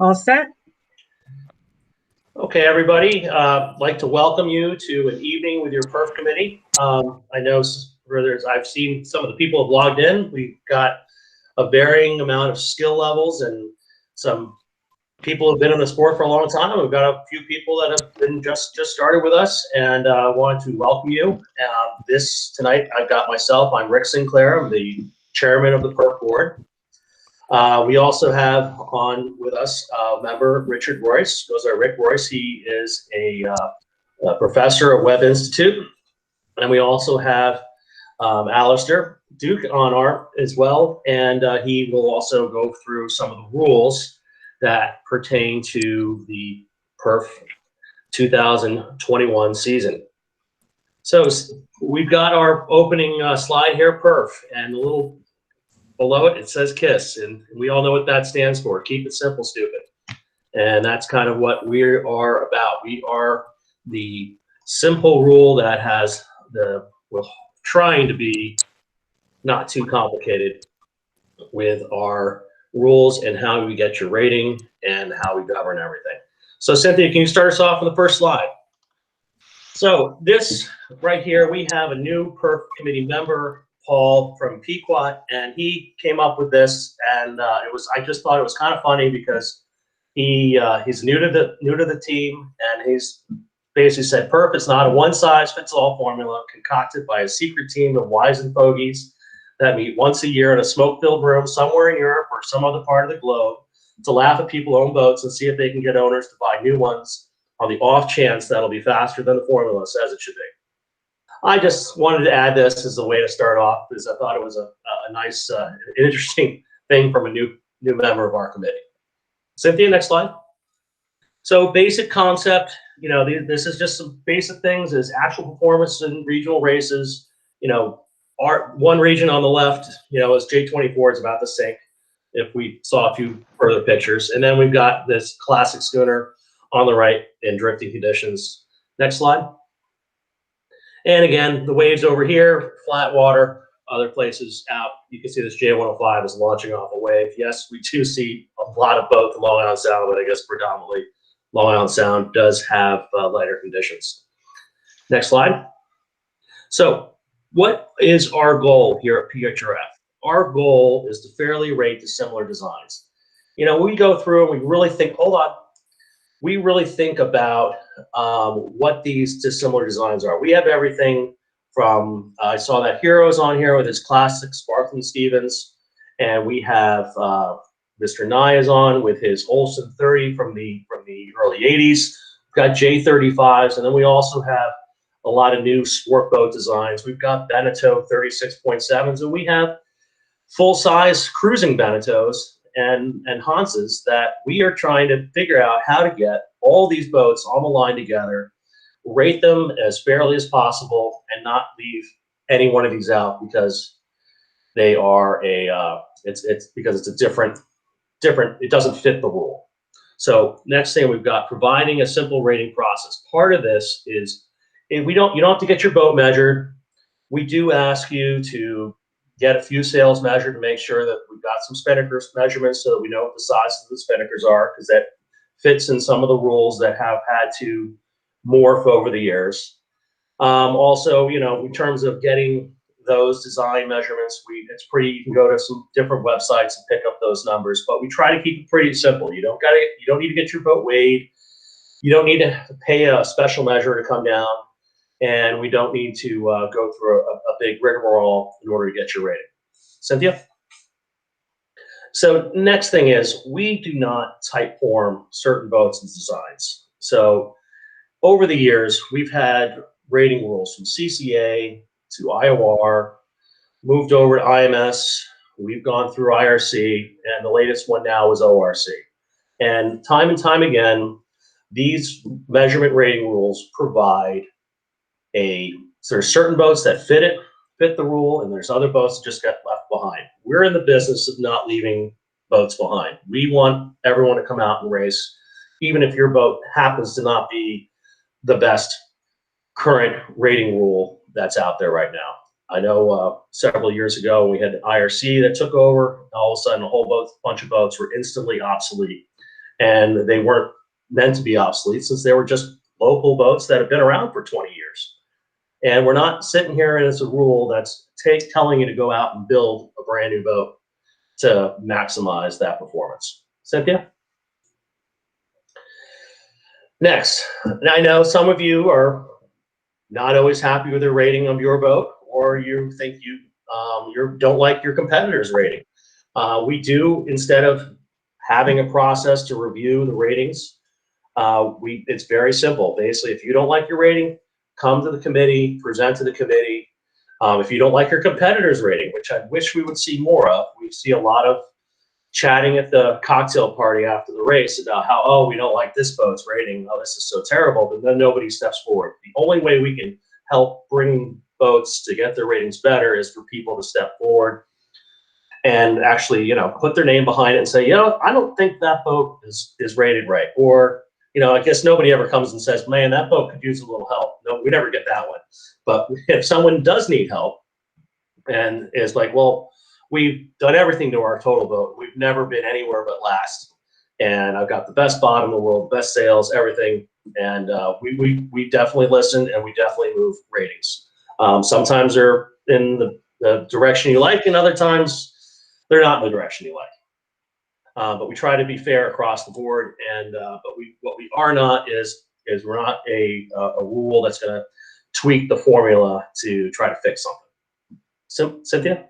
All set? Okay, everybody. I'd like to welcome you to an evening with your PHRF committee. I know I've seen some of the people have logged in. We've got a varying amount of skill levels, and some people have been in the sport for a long time. We've got a few people that have been just started with us, and I wanted to welcome you. Tonight, I've got myself. I'm Rick Sinclair. I'm the chairman of the PHRF board. We also have on with us member Richard Royce. Goes our Rick Royce. He is a professor at Webb Institute, and we also have Alistair Duke on our as well, and he will also go through some of the rules that pertain to the PHRF 2021 season. So we've got our opening slide here, PHRF, and a little below it, it says KISS, and we all know what that stands for. Keep it simple, stupid. And that's kind of what we are about. We are the simple rule that has we're trying to be not too complicated with our rules and how we get your rating and how we govern everything. So Cynthia, can you start us off on the first slide? So this right here, we have a new PHRF committee member, Paul from Pequot, and he came up with this, and I just thought it was kind of funny because he's new to the team, and he's basically said PHRF is not a one-size-fits-all formula concocted by a secret team of wizened fogies that meet once a year in a smoke-filled room somewhere in Europe or some other part of the globe to laugh at people who own boats and see if they can get owners to buy new ones on the off chance that'll be faster than the formula says it should be. I just wanted to add this as a way to start off because I thought it was a nice, interesting thing from a new member of our committee. Cynthia, next slide. So basic concept, this is just some basic things is actual performance in regional races. Our one region on the left, is J24 is about to sink if we saw a few further pictures. And then we've got this classic schooner on the right in drifting conditions. Next slide. And again, the waves over here, flat water, other places out. You can see this J105 is launching off a wave. Yes, we do see a lot of both Long Island Sound, but I guess predominantly Long Island Sound does have lighter conditions. Next slide. So what is our goal here at PHRF? Our goal is to fairly rate dissimilar designs. We go through and we really think, we really think about what these dissimilar designs are. We have everything from, I saw that Hero's on here with his classic Sparkling Stevens, and we have Mr. Nye is on with his Olsen 30 from the early 80s. We've got J35s, and then we also have a lot of new sport boat designs. We've got Beneteau 36.7s, and we have full-size cruising Beneteaus and Hanses that we are trying to figure out how to get all these boats on the line together, rate them as fairly as possible, and not leave any one of these out because they are because it's a different, it doesn't fit the rule. So next thing we've got providing a simple rating process. Part of this is you don't have to get your boat measured. We do ask you to get a few sails measured to make sure that we've got some spinnaker measurements so that we know what the sizes of the spinnakers are, because that fits in some of the rules that have had to morph over the years. Also, in terms of getting those design measurements, you can go to some different websites and pick up those numbers, but we try to keep it pretty simple. You don't need to get your boat weighed. You don't need to pay a special measure to come down. And we don't need to go through a big rigmarole in order to get your rating. Cynthia? So next thing is we do not type form certain boats and designs. So over the years, we've had rating rules from CCA to IOR, moved over to IMS, we've gone through IRC, and the latest one now is ORC. And time again, these measurement rating rules provide so there's certain boats that fit the rule, and there's other boats that just get left behind. We're in the business of not leaving boats behind. We want everyone to come out and race, even if your boat happens to not be the best current rating rule that's out there right now. I know several years ago we had IRC that took over. All of a sudden, a whole bunch of boats were instantly obsolete, and they weren't meant to be obsolete since they were just local boats that have been around for 20 years. And we're not sitting here as a rule that's telling you to go out and build a brand new boat to maximize that performance. Cynthia? Next, and I know some of you are not always happy with the rating of your boat, or you think you don't like your competitor's rating. We do, instead of having a process to review the ratings, it's very simple. Basically, if you don't like your rating, come to the committee, present to the committee. If you don't like your competitor's rating, which I wish we would see more of, we see a lot of chatting at the cocktail party after the race about how, oh, we don't like this boat's rating, oh, this is so terrible, but then nobody steps forward. The only way we can help bring boats to get their ratings better is for people to step forward and actually, put their name behind it and say, I don't think that boat is rated right. Or, I guess nobody ever comes and says, man, that boat could use a little help. No, we never get that one. But if someone does need help and is like, well, we've done everything to our total boat, we've never been anywhere but last, and I've got the best bottom in the world, best sails, everything, and we definitely listen, and we definitely move ratings. Sometimes they're in the direction you like, and other times they're not in the direction you like. But we try to be fair across the board, and but what we are not is we're not a rule that's going to tweak the formula to try to fix something. Cynthia?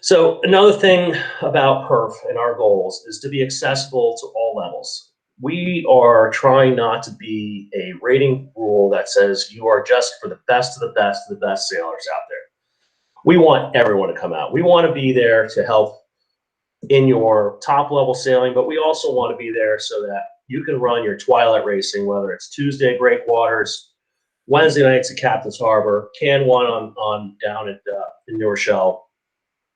So another thing about PHRF and our goals is to be accessible to all levels. We are trying not to be a rating rule that says you are just for the best of the best of the best sailors out there. We want everyone to come out. We want to be there to help in your top level sailing, but we also want to be there so that you can run your twilight racing, whether it's Tuesday breakwaters, Wednesday nights at Captain's Harbor, Can 1 on down at in New Rochelle.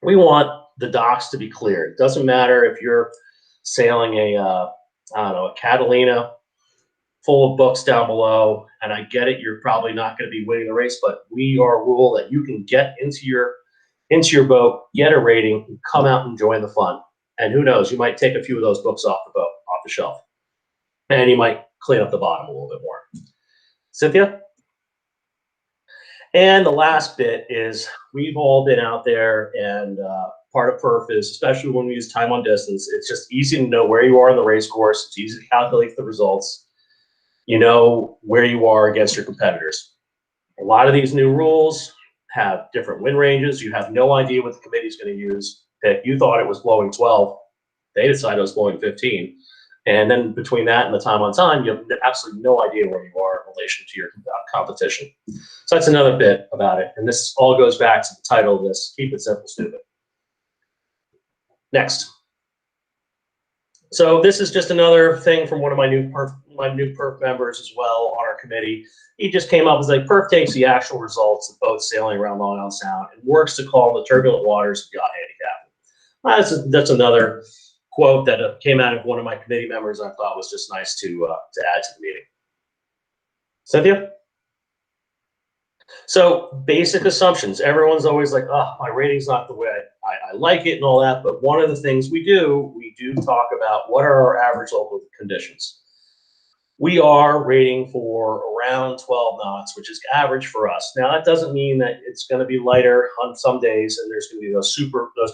We want the docks to be cleared. It doesn't matter if you're sailing a Catalina full of books down below, and I get it, you're probably not going to be winning the race, but we are a rule that you can get into your boat, get a rating, and come out and join the fun. And who knows, you might take a few of those books off the shelf, and you might clean up the bottom a little bit more. Cynthia? And the last bit is we've all been out there, and part of PHRF is, especially when we use time on distance, it's just easy to know where you are in the race course. It's easy to calculate the results. You know where you are against your competitors. A lot of these new rules have different wind ranges. You have no idea what the committee is going to use. If you thought it was blowing 12, they decided it was blowing 15. And then between that and the time on time, you have absolutely no idea where you are in relation to your competition. So that's another bit about it. And this all goes back to the title of this, Keep It Simple, Stupid. Next. So this is just another thing from one of my new PHRF members as well on our committee. He just came up as like, PHRF takes the actual results of boats sailing around Long Island Sound and works to calm the turbulent waters of yacht handicap. That's another quote that came out of one of my committee members I thought was just nice to add to the meeting. Cynthia? So basic assumptions. Everyone's always like, oh, my rating's not the way I like it and all that. But one of the things we do talk about what are our average local conditions. We are rating for around 12 knots, which is average for us. Now, that doesn't mean that it's going to be lighter on some days, and there's going to be those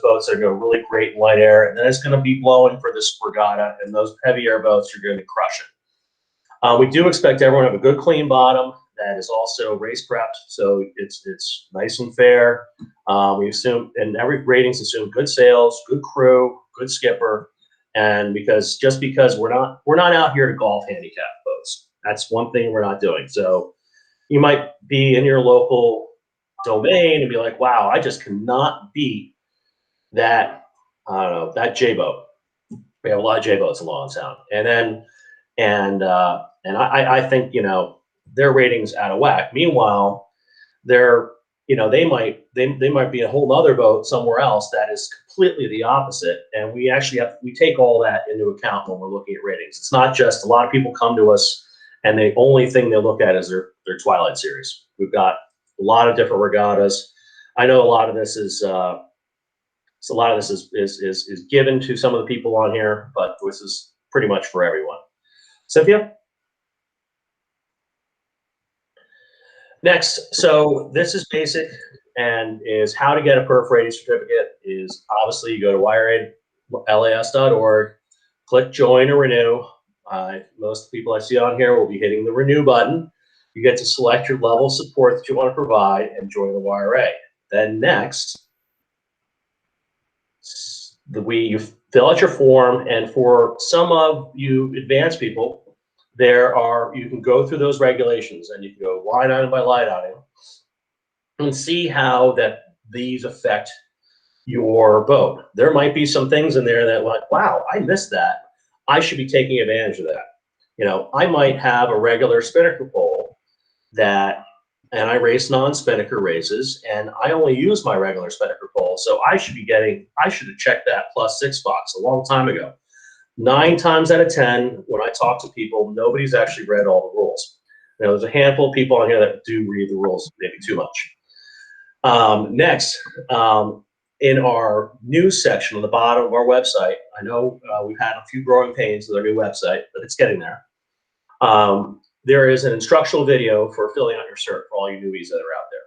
boats that are going to really great in light air, and then it's going to be blowing for this regatta, and those heavy air boats are going to crush it. We do expect everyone to have a good, clean bottom that is also race prepped, so it's nice and fair. We assume, and every ratings assume good sails, good crew, good skipper, and because we're not out here to golf handicap boats. That's one thing we're not doing. So you might be in your local domain and be like, wow, I just cannot beat that, I don't know, that J boat. We have a lot of J boats in Long Island Sound, and I think their ratings out of whack. Meanwhile, they might be a whole other boat somewhere else that is completely the opposite, and we take all that into account when we're looking at ratings. It's not just, a lot of people come to us and the only thing they look at is their Twilight series. We've got a lot of different regattas. I know a lot of this is given to some of the people on here, but this is pretty much for everyone. Cynthia? Next, so this is basic, and is how to get a perf rating certificate is obviously you go to wireaidlas.org, click join or renew. Most people I see on here will be hitting the renew button. You get to select your level of support that you want to provide and join the YRA. Then next, you fill out your form, and for some of you advanced people, you can go through those regulations and you can go line item by line item and see how these affect your boat. There might be some things in there that like, wow, I missed that. I should be taking advantage of that. You know, I might have a regular spinnaker pole and I race non-spinnaker races, and I only use my regular spinnaker pole, so I should have checked that +6 box a long time ago. 9 times out of 10, when I talk to people, nobody's actually read all the rules. Now, there's a handful of people on here that do read the rules, maybe too much. Next, in our news section on the bottom of our website, I know we've had a few growing pains with our new website, but it's getting there. There is an instructional video for filling out your cert for all you newbies that are out there.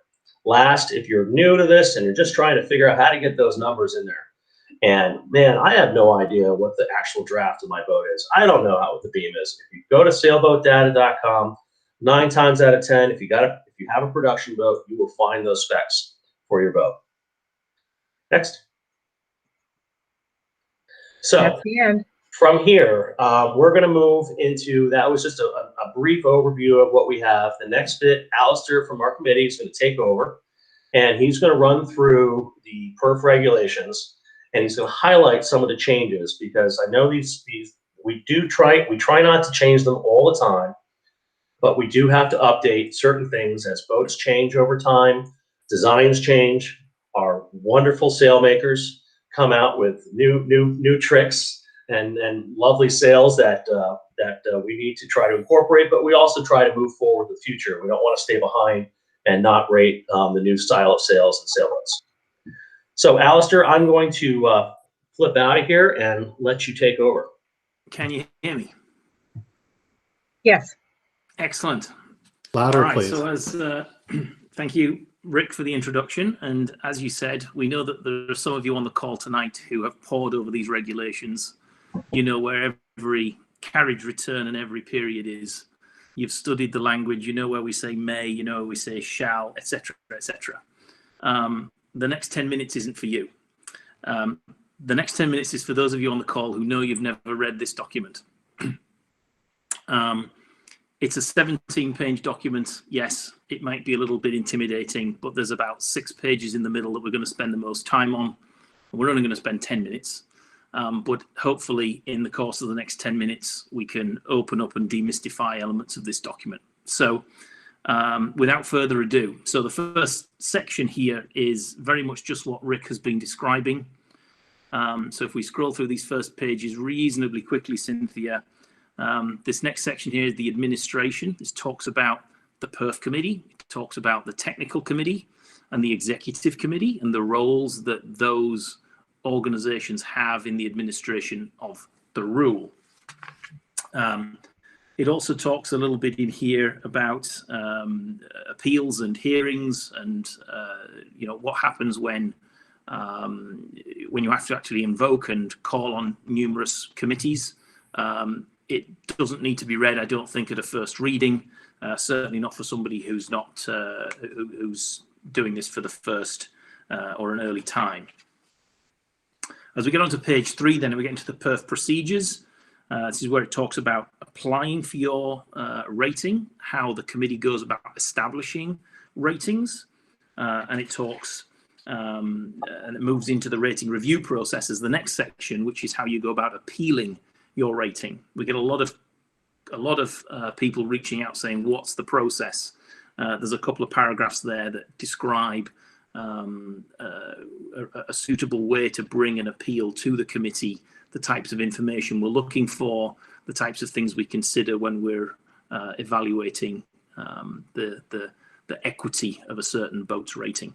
Last, if you're new to this and you're just trying to figure out how to get those numbers in there, and man, I have no idea what the actual draft of my boat is. I don't know what the beam is. If you go to sailboatdata.com, 9 times out of 10, if you have a production boat, you will find those specs for your boat. Next. So that's the end. From here, we're going to move into, that was just a brief overview of what we have. The next bit, Alistair from our committee is going to take over, and he's going to run through the PHRF regulations, and he's going to highlight some of the changes, because I know we try not to change them all the time, but we do have to update certain things as boats change over time, designs change, our wonderful sailmakers come out with new tricks and lovely sails that we need to try to incorporate, but we also try to move forward with the future. We don't want to stay behind and not rate the new style of sails and sailboats. So, Alistair, I'm going to flip out of here and let you take over. Can you hear me? Yes. Excellent. Louder, all right, please. So as thank you, Rick, for the introduction. And as you said, we know that there are some of you on the call tonight who have pored over these regulations. You know where every carriage return and every period is. You've studied the language. You know where we say may. You know where we say shall, etc., etc. The next 10 minutes isn't for you. The next 10 minutes is for those of you on the call who know you've never read this document. It's a 17-page document. Yes, it might be a little bit intimidating, but there's about 6 pages in the middle that we're going to spend the most time on. We're only going to spend 10 minutes. But hopefully in the course of the next 10 minutes, we can open up and demystify elements of this document. So without further ado, so the first section here is very much just what Rick has been describing. So if we scroll through these first pages reasonably quickly, Cynthia, this next section here is the administration. This talks about the PHRF Committee, it talks about the technical committee and the executive committee and the roles that those organizations have in the administration of the rule. It also talks a little bit in here about appeals and hearings and you know, what happens when you have to actually invoke and call on numerous committees. It doesn't need to be read, I don't think, at a first reading, certainly not for somebody who's not who's doing this for the first or an early time. As we get on to page 3, then we get into the PHRF procedures. This is where it talks about applying for your rating, how the committee goes about establishing ratings, and it talks and it moves into the rating review process as the next section, which is how you go about appealing your rating. We get a lot of people reaching out saying, "What's the process?" There's a couple of paragraphs there that describe a suitable way to bring an appeal to the committee, the types of information we're looking for, the types of things we consider when we're evaluating the equity of a certain boat's rating.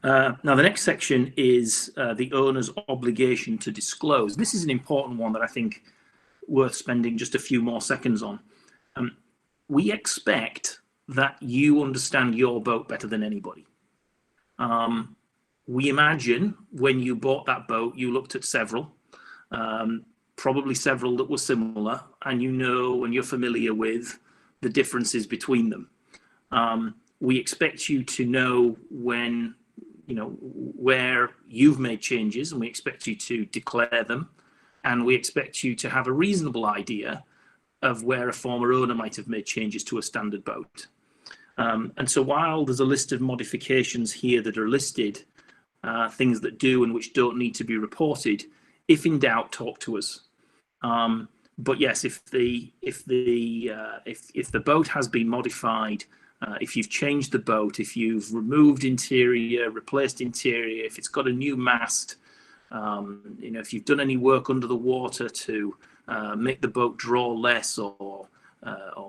Now, the next section is the owner's obligation to disclose. This is an important one that I think worth spending just a few more seconds on. We expect that you understand your boat better than anybody. We imagine when you bought that boat, you looked at several, probably several that were similar, and you know and you're familiar with the differences between them. We expect you to know when, where you've made changes, and we expect you to declare them, and we expect you to have a reasonable idea of where a former owner might have made changes to a standard boat. And so while there's a list of modifications here that are listed, things that do and which don't need to be reported, if in doubt, talk to us. But yes, if the boat has been modified, if you've changed the boat, if you've removed interior, replaced interior, if it's got a new mast, if you've done any work under the water to make the boat draw less or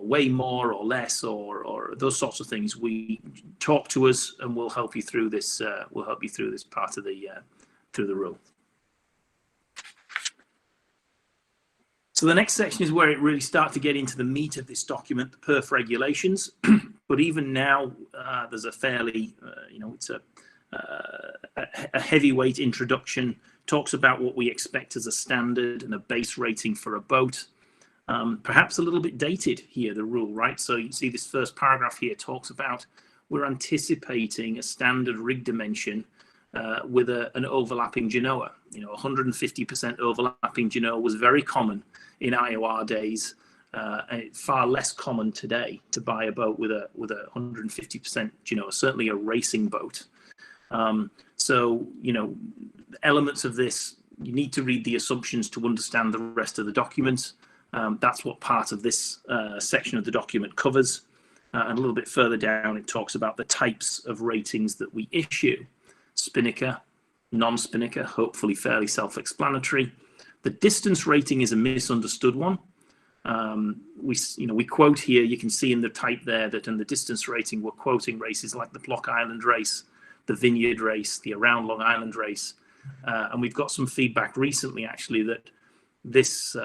weigh more or less or those sorts of things, we talk to us and we'll help you through this. We'll help you through this part of the through the rule. So the next section is where it really starts to get into the meat of this document, the PHRF regulations. But even now, there's a fairly, it's a heavyweight introduction. Talks about what we expect as a standard and a base rating for a boat. Perhaps a little bit dated here, the rule, right? So you see this first paragraph here talks about we're anticipating a standard rig dimension with an overlapping genoa. 150% overlapping genoa was very common in IOR days, and it's far less common today to buy a boat with a 150% genoa, certainly a racing boat. So elements of this, you need to read the assumptions to understand the rest of the document. That's what part of this section of the document covers. And a little bit further down, it talks about the types of ratings that we issue. Spinnaker, non-spinnaker, hopefully fairly self-explanatory. The distance rating is a misunderstood one. We quote here, you can see in the type there that in the distance rating, we're quoting races like the Block Island race, the Vineyard race, the Around Long Island race. And we've got some feedback recently, actually, that this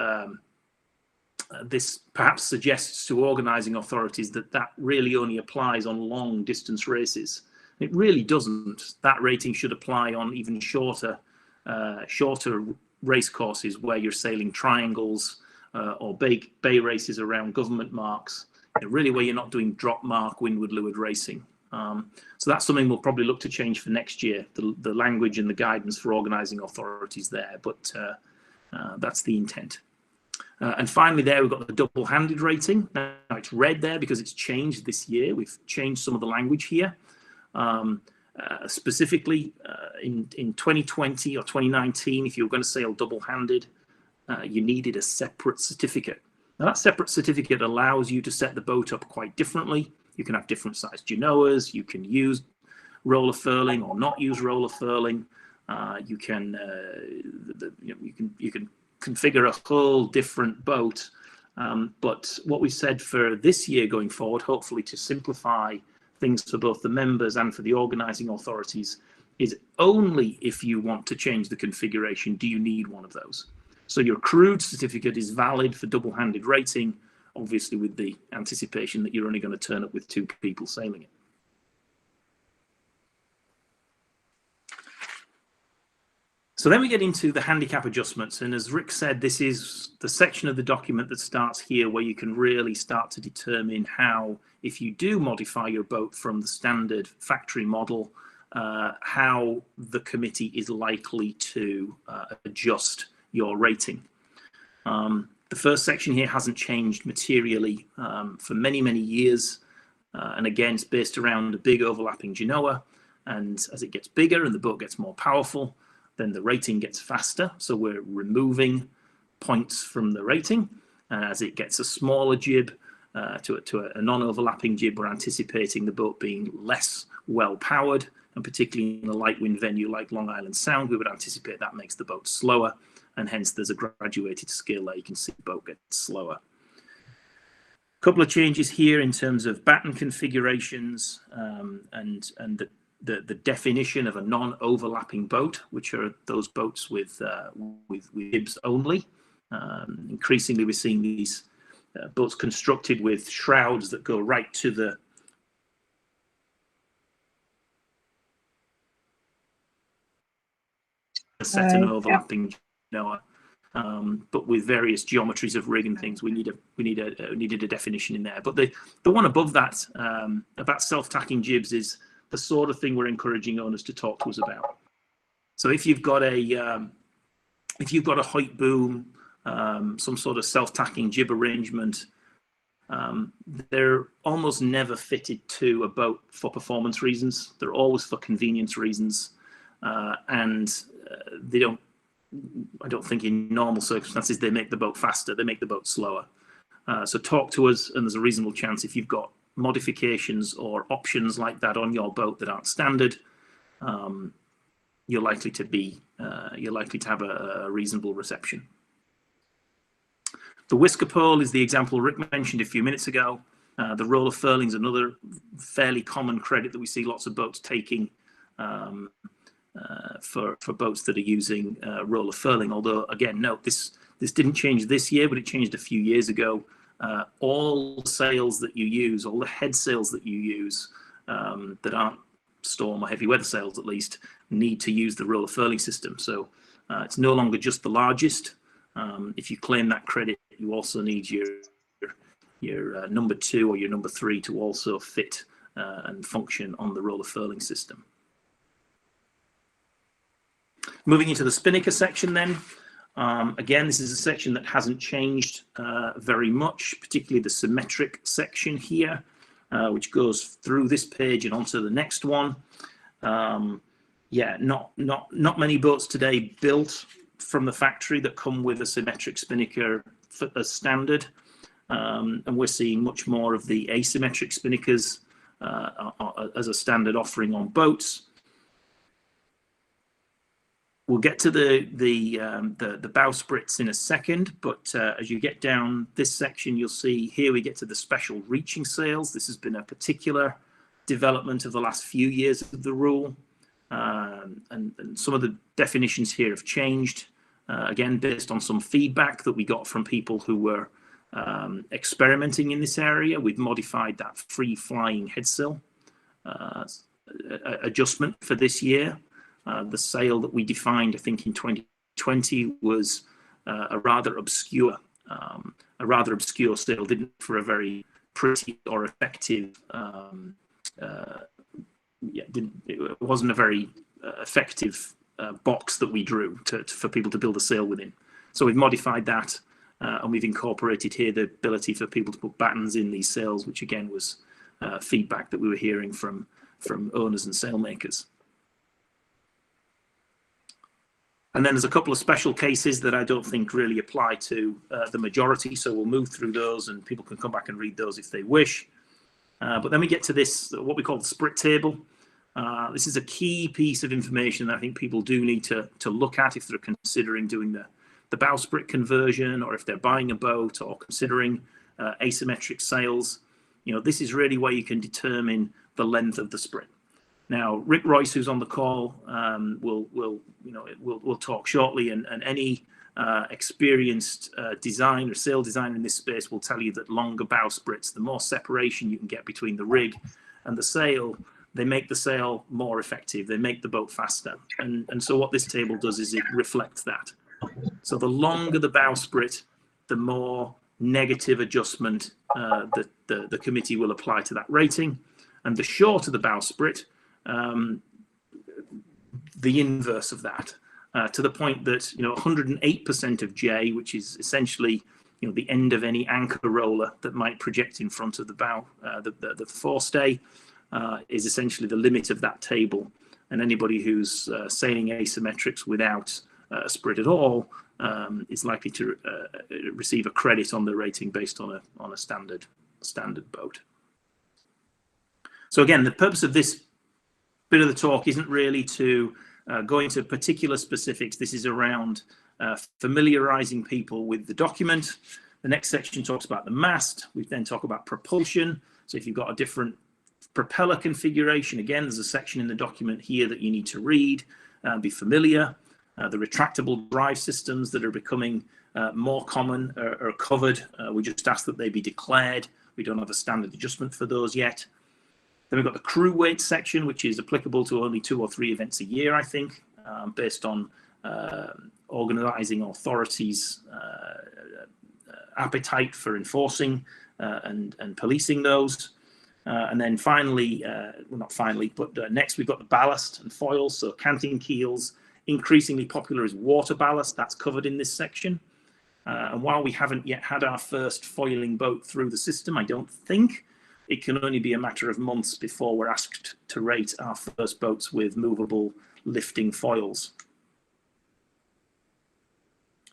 perhaps suggests to organising authorities that really only applies on long distance races. It really doesn't. That rating should apply on even shorter race courses where you're sailing triangles or bay races around government marks, really where you're not doing drop mark windward leeward racing. So that's something we'll probably look to change for next year, the language and the guidance for organising authorities there, but that's the intent. And finally there, we've got the double-handed rating. Now it's red there because it's changed this year. We've changed some of the language here. Specifically in 2020 or 2019, if you were going to sail double-handed, you needed a separate certificate. Now that separate certificate allows you to set the boat up quite differently. You can have different sized genoas. You can use roller furling or not use roller furling. You can configure a whole different boat. But what we said for this year going forward, hopefully to simplify things for both the members and for the organising authorities, is only if you want to change the configuration do you need one of those. So your crewed certificate is valid for double-handed rating, obviously with the anticipation that you're only going to turn up with 2 people sailing it. So then we get into the handicap adjustments, and as Rick said, this is the section of the document that starts here where you can really start to determine how, if you do modify your boat from the standard factory model, how the committee is likely to adjust your rating. The first section here hasn't changed materially for many, many years. And again, it's based around a big overlapping genoa. And as it gets bigger and the boat gets more powerful, then the rating gets faster. So we're removing points from the rating. And as it gets a smaller jib to a non-overlapping jib, we're anticipating the boat being less well-powered. And particularly in a light wind venue like Long Island Sound, we would anticipate that makes the boat slower. And hence there's a graduated scale there. You can see the boat gets slower. A couple of changes here in terms of batten configurations, and the definition of a non-overlapping boat, which are those boats with jibs only. Increasingly, we're seeing these boats constructed with shrouds that go right to the set and overlapping, but with various geometries of rig and things. We needed a definition in there. But the one above that about self-tacking jibs is the sort of thing we're encouraging owners to talk to us about. So if you've got a height boom, some sort of self-tacking jib arrangement, they're almost never fitted to a boat for performance reasons. They're always for convenience reasons, and they don't. I don't think in normal circumstances they make the boat faster. They make the boat slower. So talk to us, and there's a reasonable chance if you've got modifications or options like that on your boat that aren't standard, you're likely to have a reasonable reception. The whisker pole is the example Rick mentioned a few minutes ago. The roller furling is another fairly common credit that we see lots of boats taking for boats that are using roller furling. Although, again, note this didn't change this year, but it changed a few years ago. All sails that you use, all the head sails that you use that aren't storm or heavy weather sails, at least, need to use the roller furling system. So it's no longer just the largest. If you claim that credit, you also need your number 2 or your number 3 to also fit and function on the roller furling system. Moving into the spinnaker section then. Again, this is a section that hasn't changed very much, particularly the symmetric section here, which goes through this page and onto the next one. Yeah, not many boats today built from the factory that come with a symmetric spinnaker as standard, and we're seeing much more of the asymmetric spinnakers as a standard offering on boats. We'll get to the bowsprits in a second, but as you get down this section, you'll see here we get to the special reaching sails. This has been a particular development of the last few years of the rule, and some of the definitions here have changed, again, based on some feedback that we got from people who were experimenting in this area. We've modified that free-flying headsail adjustment for this year. The sail that we defined, I think, in 2020 was a rather obscure sail. Didn't for a very pretty or effective. It wasn't a very effective box that we drew for people to build a sail within. So we've modified that, and we've incorporated here the ability for people to put battens in these sails, which again was feedback that we were hearing from owners and sail makers. And then there's a couple of special cases that I don't think really apply to the majority, so we'll move through those and people can come back and read those if they wish. But then we get to this, what we call the sprit table. This is a key piece of information that I think people do need to look at if they're considering doing the bowsprit conversion, or if they're buying a boat or considering asymmetric sails. You know, this is really where you can determine the length of the sprit. Now, Rick Royce, who's on the call, will talk shortly, and any experienced design or sail designer in this space will tell you that longer bowsprits, the more separation you can get between the rig and the sail, they make the sail more effective. They make the boat faster, and so what this table does is it reflects that. So the longer the bowsprit, the more negative adjustment that the committee will apply to that rating, and the shorter the bowsprit, the inverse of that, to the point that 108% of J, which is essentially the end of any anchor roller that might project in front of the bow, the forestay, is essentially the limit of that table. And anybody who's sailing asymmetrics without a sprit at all is likely to receive a credit on the rating based on a standard boat. So again, the purpose of this bit of the talk isn't really to go into particular specifics. This is around familiarizing people with the document. The next section talks about the mast. We then talk about propulsion. So if you've got a different Propeller configuration, again, there's a section in the document here that you need to read, be familiar. The retractable drive systems that are becoming more common are covered. We just ask that they be declared. We don't have a standard adjustment for those yet. Then we've got the crew weight section, which is applicable to only 2 or 3 events a year, I think, based on organising authorities' appetite for enforcing and policing those. And then finally, well, not finally, but next we've got the ballast and foils, so canting keels. Increasingly popular is water ballast. That's covered in this section. And while we haven't yet had our first foiling boat through the system, I don't think, it can only be a matter of months before we're asked to rate our first boats with movable lifting foils.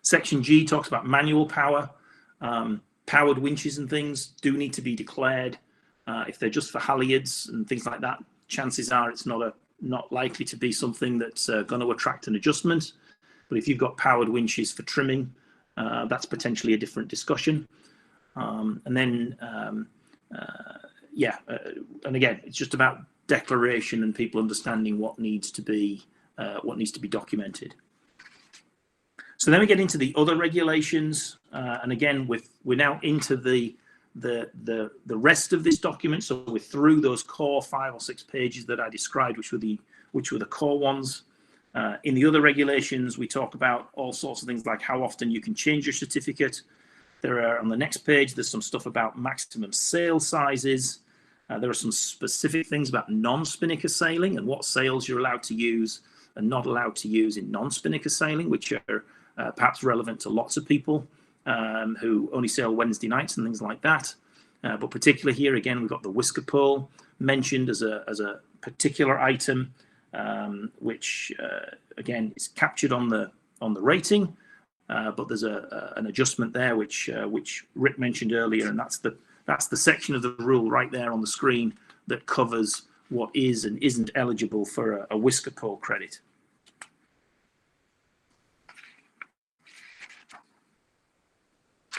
Section G talks about manual power. Powered winches and things do need to be declared. If they're just for halyards and things like that, chances are it's not likely to be something that's going to attract an adjustment. But if you've got powered winches for trimming, that's potentially a different discussion. And then, and again, it's just about declaration and people understanding what needs to be documented. So then we get into the other regulations, and again, we're now into the rest of this document. So we're through those core 5 or 6 pages that I described, which were the core ones. In the other regulations, we talk about all sorts of things like how often you can change your certificate. There are, on the next page, there's some stuff about maximum sail sizes. There are some specific things about non-spinnaker sailing and what sails you're allowed to use and not allowed to use in non-spinnaker sailing, which are perhaps relevant to lots of people who only sail Wednesday nights and things like that. But particularly here, again, we've got the whisker pole mentioned as a particular item, which again is captured on the rating, but there's an adjustment there which Rick mentioned earlier, and that's the section of the rule right there on the screen that covers what is and isn't eligible for a whisker pole credit.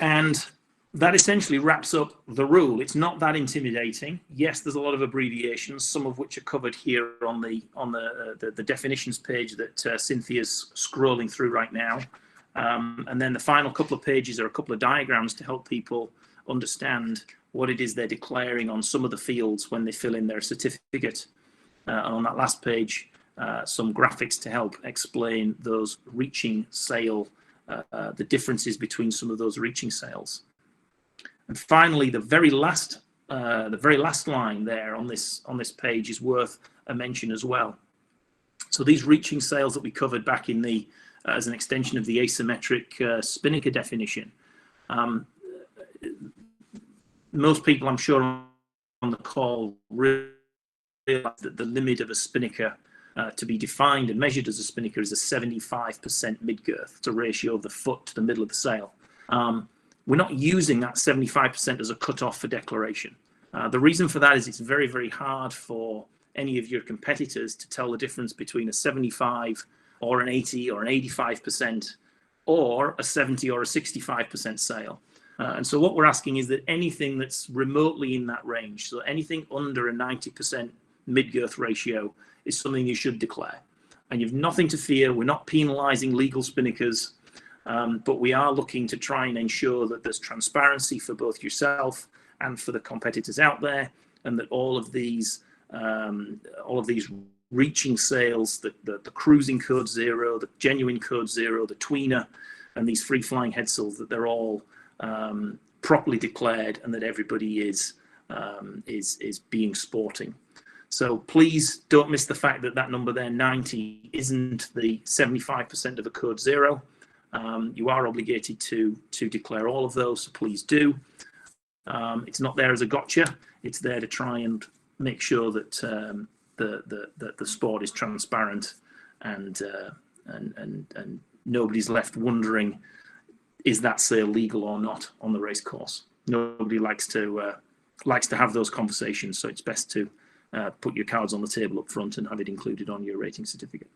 And that essentially wraps up the rule. It's not that intimidating. Yes, there's a lot of abbreviations, some of which are covered here on the definitions page that Cynthia's scrolling through right now. And then the final couple of pages are a couple of diagrams to help people understand what it is they're declaring on some of the fields when they fill in their certificate. And on that last page, some graphics to help explain those reaching sail, the differences between some of those reaching sails. And finally, the very last line there on this page is worth a mention as well. So these reaching sails that we covered back in the as an extension of the asymmetric spinnaker definition. Most people, I'm sure, on the call realize that the limit of a spinnaker to be defined and measured as a spinnaker is a 75% mid-girth. It's a ratio of the foot to the middle of the sail. We're not using that 75% as a cutoff for declaration. The reason for that is it's very, very hard for any of your competitors to tell the difference between a 75 or an 80 or an 85% or a 70 or a 65% sail. And so what we're asking is that anything that's remotely in that range, so anything under a 90% mid-girth ratio is something you should declare. And you've nothing to fear. We're not penalizing legal spinnakers, but we are looking to try and ensure that there's transparency for both yourself and for the competitors out there, and that all of these reaching sails, the cruising code 0, the genuine code 0, the tweener, and these free flying head sails, that they're all properly declared and that everybody is being sporting. So please don't miss the fact that that number there, 90, isn't the 75% of a code 0. You are obligated to declare all of those, so please do. It's not there as a gotcha. It's there to try and make sure that the sport is transparent and nobody's left wondering, is that sail legal or not on the race course? Nobody likes to have those conversations, so it's best to put your cards on the table up front and have it included on your rating certificate.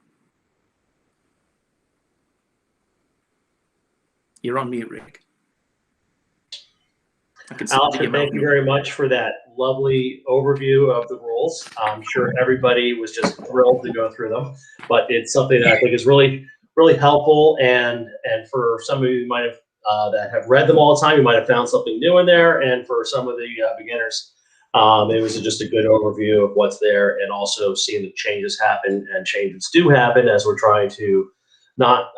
You're on mute, Rick. I can see your Allison, mouth thank you moving. very much for that lovely overview of the rules. I'm sure everybody was just thrilled to go through them, but it's something that I think is really, really helpful. And for some of you who might have that have read them all the time, you might have found something new in there. And for some of the beginners, it was just a good overview of what's there, and also seeing the changes happen, and changes do happen as we're trying to not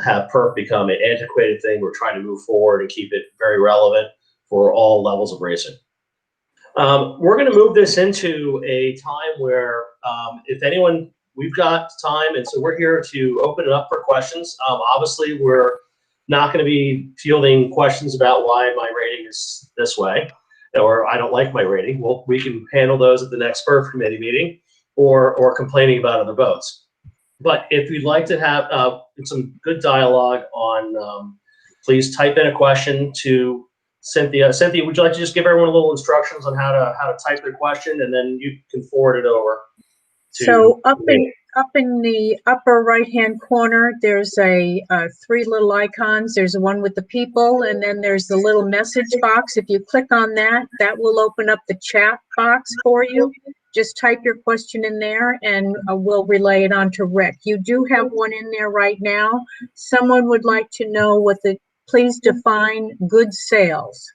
have PHRF become an antiquated thing. We're trying to move forward and keep it very relevant for all levels of racing. We're going to move this into a time where, if anyone, we've got time, and so we're here to open it up for questions. Obviously, we're not going to be fielding questions about why my rating is this way, or I don't like my rating. Well, we can handle those at the next PHRF committee meeting, or complaining about other votes. But if you'd like to have some good dialogue on, please type in a question to Cynthia. Cynthia, would you like to just give everyone a little instructions on how to type their question, and then you can forward it over to So up me. in the upper right-hand corner, there's a three little icons. There's one with the people, and then there's the little message box. If you click on that, that will open up the chat box for you. Just type your question in there, and we'll relay it on to Rick. You do have one in there right now. Someone would like to know please define good sales.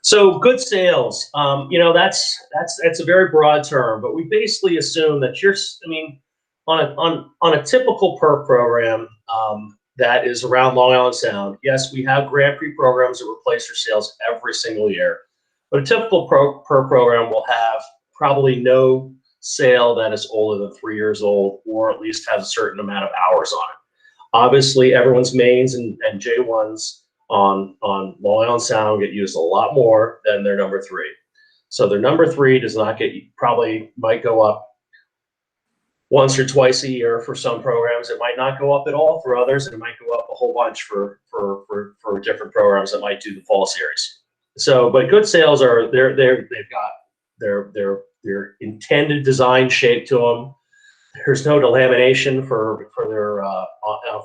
So good sales, you know, that's a very broad term, but we basically assume that on a typical PHRF program that is around Long Island Sound. Yes, we have Grand Prix programs that replace their sales every single year, but a typical PHRF program will have probably no sale that is older than 3 years old, or at least has a certain amount of hours on it. Obviously, everyone's mains and J1s on Long Island Sound get used a lot more than their number 3. So their number 3 does not get, probably might go up once or twice a year for some programs. It might not go up at all for others, and it might go up a whole bunch for different programs that might do the fall series. So, but good sales are they've got their intended design shape to them. There's no delamination for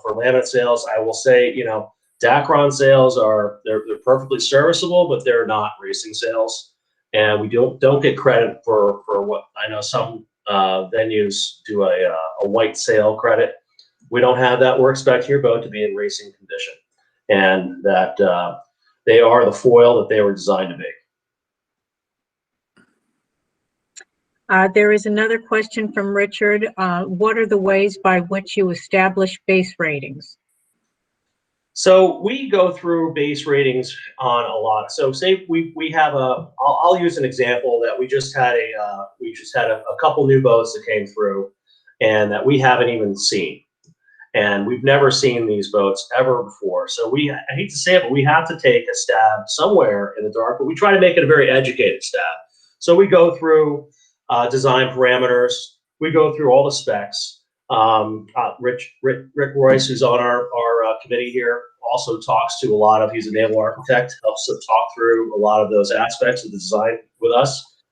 laminate sales. I will say, you know, Dacron sales they're perfectly serviceable, but they're not racing sales, and we don't get credit for what I know some venues do a white sale credit. We don't have that. We're expecting your boat to be in racing condition, and that they are the foil that they were designed to be. There is another question from Richard. What are the ways by which you establish base ratings? So we go through base ratings on a lot. So say we have I'll use an example that we just had a couple new boats that came through, and that we haven't even seen. And we've never seen these boats ever before. So I hate to say it, but we have to take a stab somewhere in the dark, but we try to make it a very educated stab. So we go through design parameters. We go through all the specs. Rick Royce, who's on our committee here, also talks to a lot of, he's a naval architect, helps to talk through a lot of those aspects of the design with us.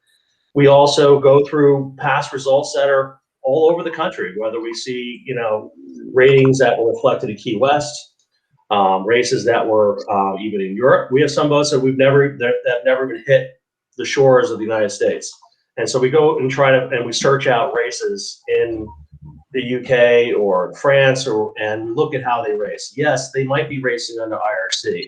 We also go through past results that are all over the country, whether we see, you know, ratings that were reflected in Key West, races that were even in Europe. We have some boats that that have never even hit the shores of the United States. And so we go and we search out races in the UK or France, and look at how they race. Yes, they might be racing under IRC,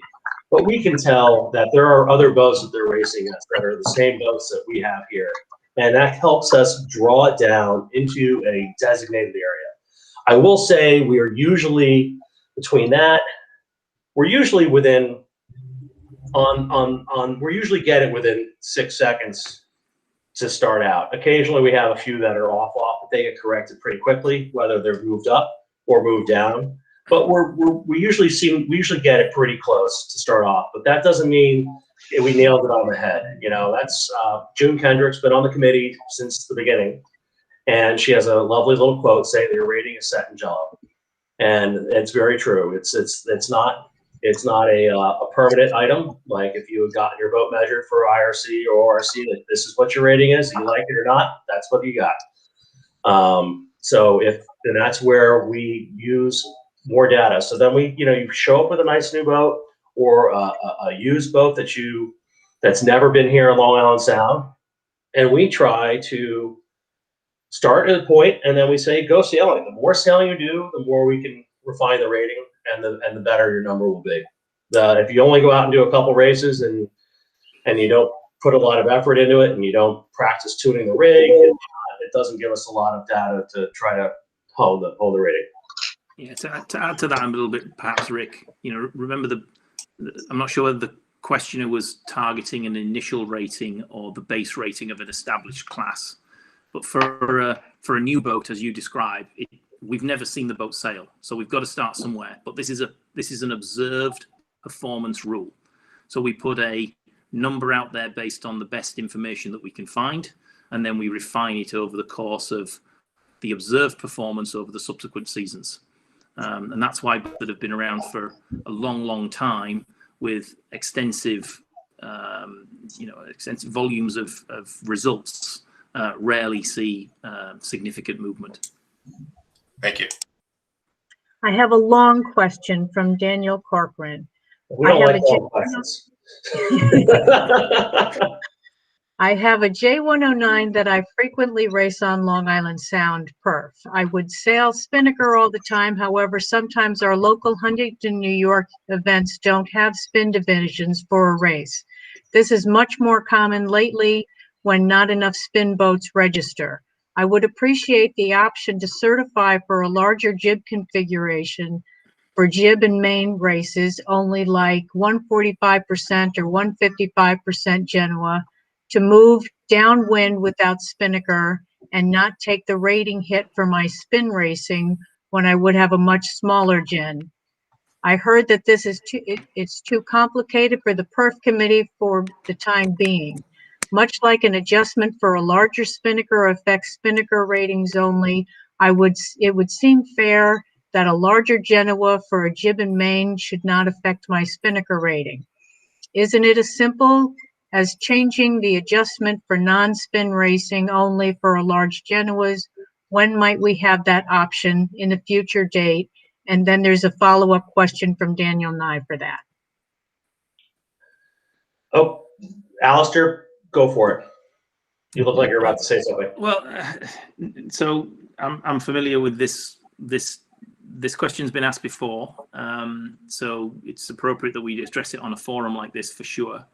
but we can tell that there are other boats that they're racing at that are the same boats that we have here. And that helps us draw it down into a designated area. I will say we are usually between that, we're usually within, we usually get it within 6 seconds to start out. Occasionally we have a few that are off, but they get corrected pretty quickly, whether they're moved up or moved down. But we usually get it pretty close to start off, but that doesn't mean we nailed it on the head. You know, that's June Kendrick's been on the committee since the beginning, and she has a lovely little quote saying that your rating is set in jello, and it's very true. It's not a permanent item. Like if you had gotten your boat measured for IRC or ORC, that this is what your rating is, you like it or not, that's what you got. So and that's where we use more data. So then you show up with a nice new boat or a used boat that you that's never been here in Long Island Sound. And we try to start at a point, and then we say, go sailing. The more sailing you do, the more we can refine the rating, and the better your number will be. If you only go out and do a couple races and you don't put a lot of effort into it, and you don't practice tuning the rig, it doesn't give us a lot of data to try to hold the rating. Yeah, to add to that a little bit, perhaps, Rick, remember I'm not sure whether the questioner was targeting an initial rating or the base rating of an established class. But for a new boat, as you describe, we've never seen the boat sail, so we've got to start somewhere. But this is an observed performance rule. So we put a number out there based on the best information that we can find, and then we refine it over the course of the observed performance over the subsequent seasons. And that's why boats that have been around for a long, long time with extensive, extensive volumes of results rarely see significant movement. Thank you. I have a long question from Daniel Corcoran. We don't like long questions. I have a J109 that I frequently race on Long Island Sound Perf. I would sail Spinnaker all the time. However, sometimes our local Huntington, New York events don't have spin divisions for a race. This is much more common lately when not enough spin boats register. I would appreciate the option to certify for a larger jib configuration for jib and main races, only like 145% or 155% Genoa, to move downwind without spinnaker and not take the rating hit for my spin racing when I would have a much smaller gen. I heard that this is it's too complicated for the PHRF committee for the time being. Much like an adjustment for a larger spinnaker affects spinnaker ratings only, it would seem fair that a larger Genoa for a jib and main should not affect my spinnaker rating. Isn't it as simple as changing the adjustment for non-spin racing only for a large Genoas? When might we have that option in a future date? And then there's a follow-up question from Daniel Nye for that. Oh, Alistair, go for it. You look like you're about to say something. Well, so I'm familiar with this. This question's been asked before, so it's appropriate that we address it on a forum like this for sure.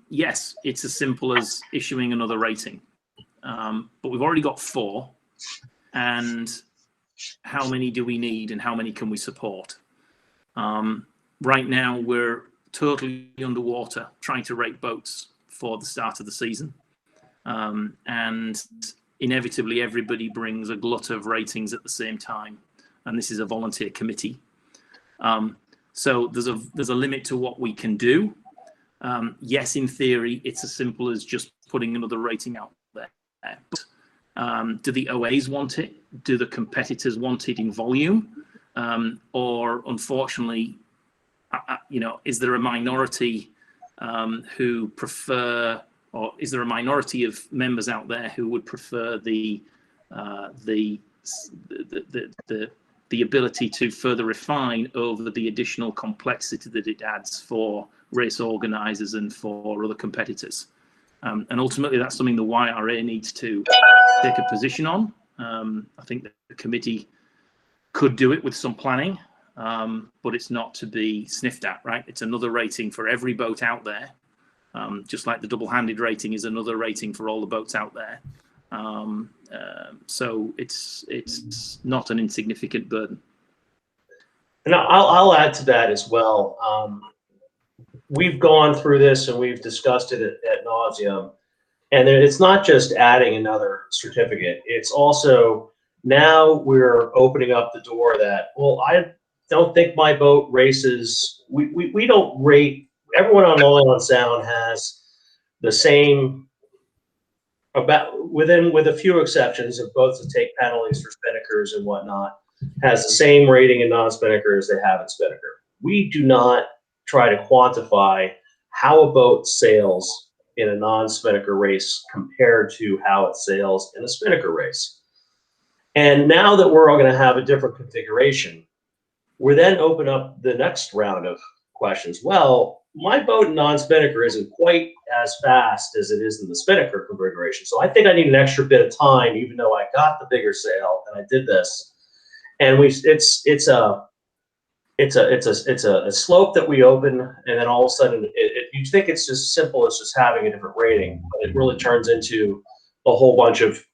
Yes, it's as simple as issuing another rating, but we've already got 4, and how many do we need and how many can we support? Right now, we're totally underwater trying to rate boats for the start of the season, and inevitably everybody brings a glut of ratings at the same time, and this is a volunteer committee. So there's a limit to what we can do. Yes, in theory, it's as simple as just putting another rating out there. But, do the OAs want it? Do the competitors want it in volume? Or unfortunately, is there a minority who prefer, or is there a minority of members out there who would prefer the ability to further refine over the additional complexity that it adds for race organizers and for other competitors? And ultimately, that's something the YRA needs to take a position on. I think the committee could do it with some planning, but it's not to be sniffed at, right? It's another rating for every boat out there, just like the double-handed rating is another rating for all the boats out there. So it's not an insignificant burden. And I'll add to that as well. We've gone through this and we've discussed it at nauseum, and it's not just adding another certificate. It's also now we're opening up the door that, well, I don't think my boat races. We don't rate. Everyone on Long Island Sound has the same, with a few exceptions of boats that take penalties for spinnakers and whatnot, has the same rating in non-spinnaker as they have in spinnaker. We do not try to quantify how a boat sails in a non-spinnaker race compared to how it sails in a spinnaker race. And now that we're all going to have a different configuration, we then open up the next round of questions. Well, my boat in non-spinnaker isn't quite as fast as it is in the spinnaker configuration. So I think I need an extra bit of time, even though I got the bigger sail and I did this. And it's a slope that we open, and then all of a sudden, you think it's just simple as just having a different rating, but it really turns into a whole bunch of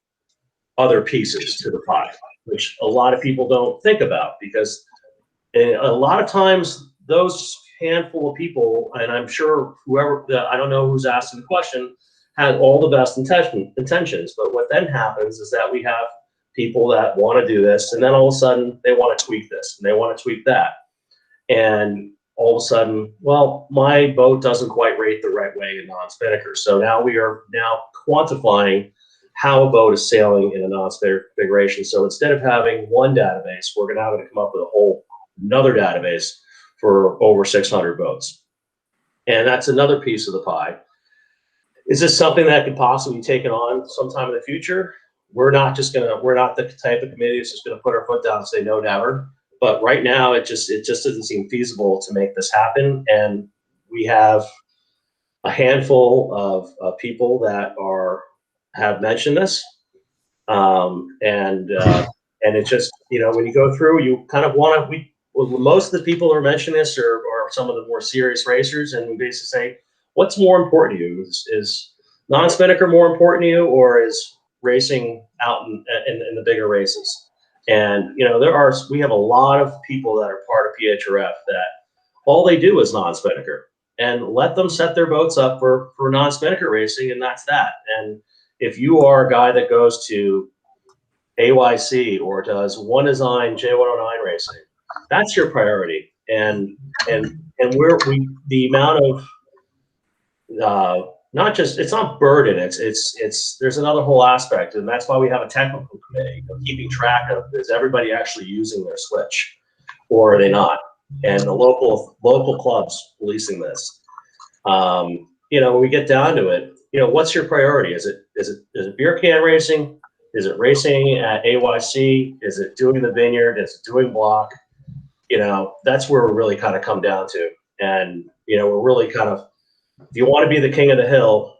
other pieces to the pie, which a lot of people don't think about, because a lot of times those handful of people, and I'm sure whoever, I don't know who's asking the question, had all the best intentions, but what then happens is that we have people that want to do this, and then all of a sudden they want to tweak this and they want to tweak that. And all of a sudden, well, my boat doesn't quite rate the right way in non-spinnaker. So now we are now quantifying how a boat is sailing in a non-spinnaker configuration. So instead of having one database, we're now going to come up with a whole another database for over 600 boats. And that's another piece of the pie. Is this something that could possibly be taken on sometime in the future? We're not the type of committee that's just going to put our foot down and say no, never. But right now, it just doesn't seem feasible to make this happen. And we have a handful of people that have mentioned this, and it's just, when you go through, you kind of want to. Most of the people who are mentioning this are some of the more serious racers, and we basically say, what's more important to you? Is non-spinnaker more important to you, or is racing out in the bigger races? And we have a lot of people that are part of PHRF that all they do is non-spinnaker, and let them set their boats up for non-spinnaker racing, and that's that. And if you are a guy that goes to AYC or does one design J109 racing, that's your priority. And the amount of not just, it's not burden, it's there's another whole aspect, and that's why we have a technical committee of keeping track of, is everybody actually using their switch, or are they not? And the local clubs policing this. When we get down to it, what's your priority? Is it beer can racing? Is it racing at AYC? Is it doing the vineyard? Is it doing block? That's where we really kind of come down to. And we're really kind of, if you want to be the king of the hill